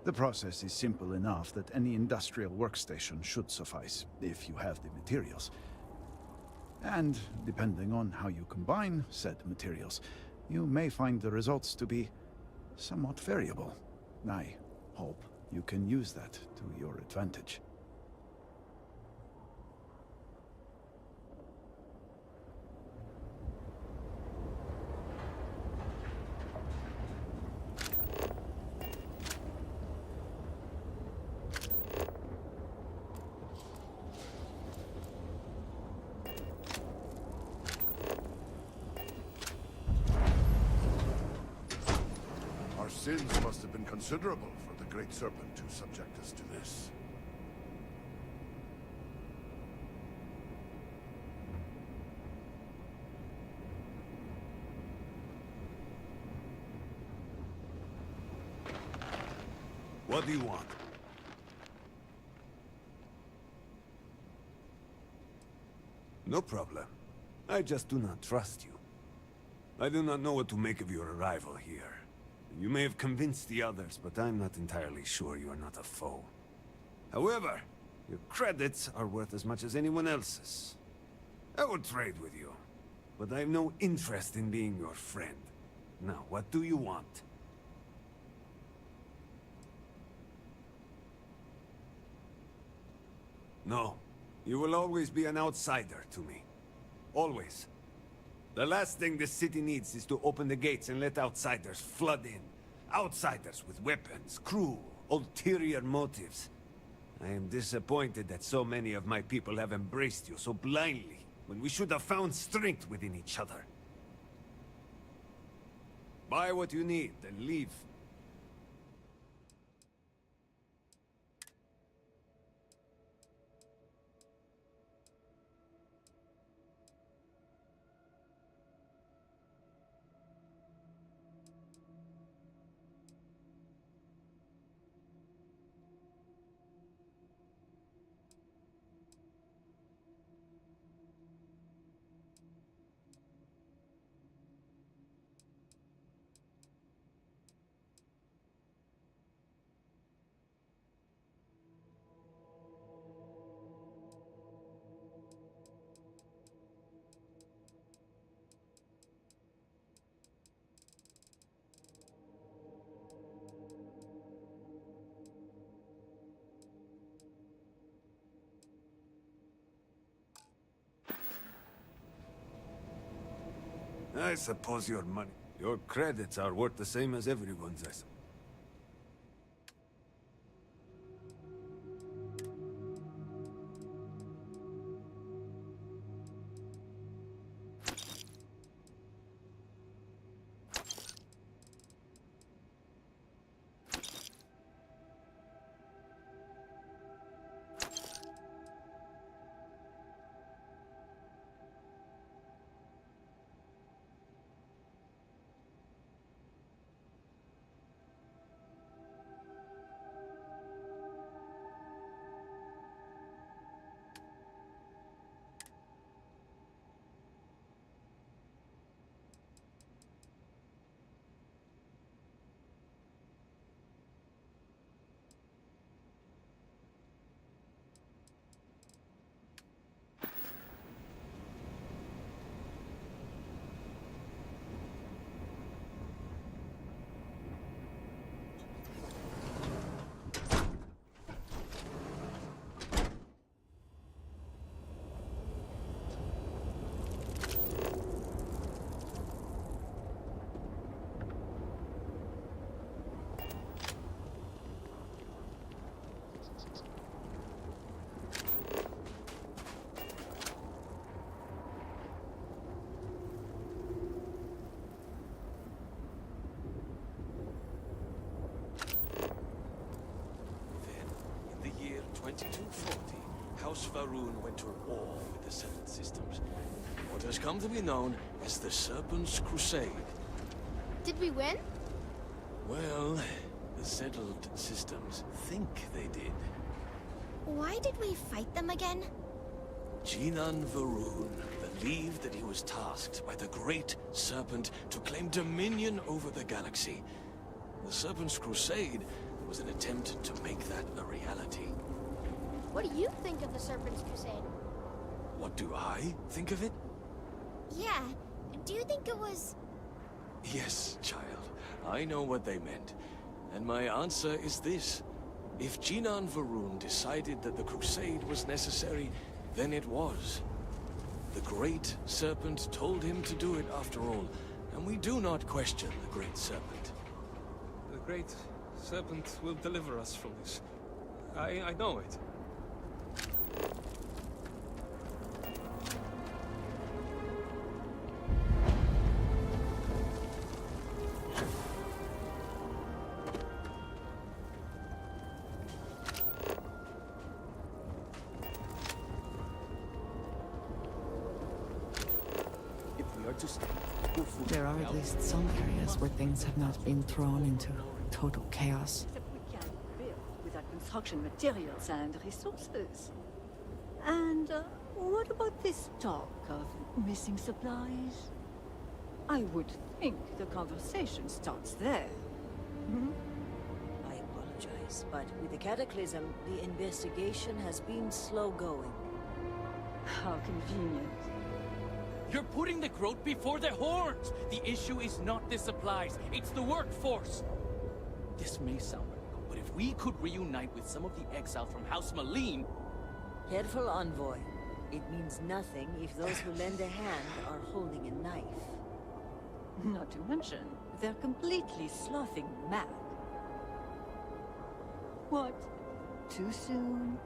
The process is simple enough that any industrial workstation should suffice, if you have the materials. And depending on how you combine said materials, you may find the results to be somewhat variable. I hope you can use that to your advantage. Our sins must have been considerable for the Great Serpent to subject us to this. What do you want? No problem. I just do not trust you. I do not know what to make of your arrival here. You may have convinced the others, but I'm not entirely sure you are not a foe. However, your credits are worth as much as anyone else's. I will trade with you, but I have no interest in being your friend. Now, what do you want? No, you will always be an outsider to me. Always. The last thing this city needs is to open the gates and let outsiders flood in. Outsiders with weapons, cruel, ulterior motives. I am disappointed that so many of my people have embraced you so blindly, when we should have found strength within each other. Buy what you need, and leave. I suppose your money, your credits are worth the same as everyone's, I suppose. 2240, House Varun went to war with the Seventh Systems. What has come to be known as the Serpent's Crusade. Did we win? Well, the settled systems think they did. Why did we fight them again? Jinan Varun believed that he was tasked by the Great Serpent to claim dominion over the galaxy. The Serpent's Crusade was an attempt to make that a reality. What do you think of the Serpent's Crusade? What do I think of it? Yeah. Do you think it was... Yes, child. I know what they meant. And my answer is this. If Jinan Varun decided that the Crusade was necessary, then it was. The Great Serpent told him to do it after all, and we do not question the Great Serpent. The Great Serpent will deliver us from this. I know it. There are at least some areas where things have not been thrown into total chaos. We can't build without construction materials and resources. And what about this talk of missing supplies? I would think the conversation starts there. Hmm? I apologize, but with the cataclysm, the investigation has been slow going. How convenient. You're putting the growth before the horns! The issue is not the supplies, it's the workforce! This may sound radical, but if we could reunite with some of the exiles from House Malene... Careful, Envoy. It means nothing if those who lend a hand are holding a knife. Not to mention, they're completely sloughing Mac. What? Too soon?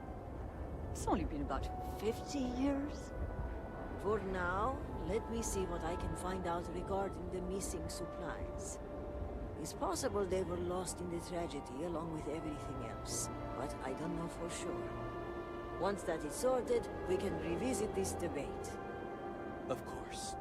It's only been about 50 years? For now, let me see what I can find out regarding the missing supplies. It's possible they were lost in the tragedy along with everything else, but I don't know for sure. Once that is sorted, we can revisit this debate. Of course.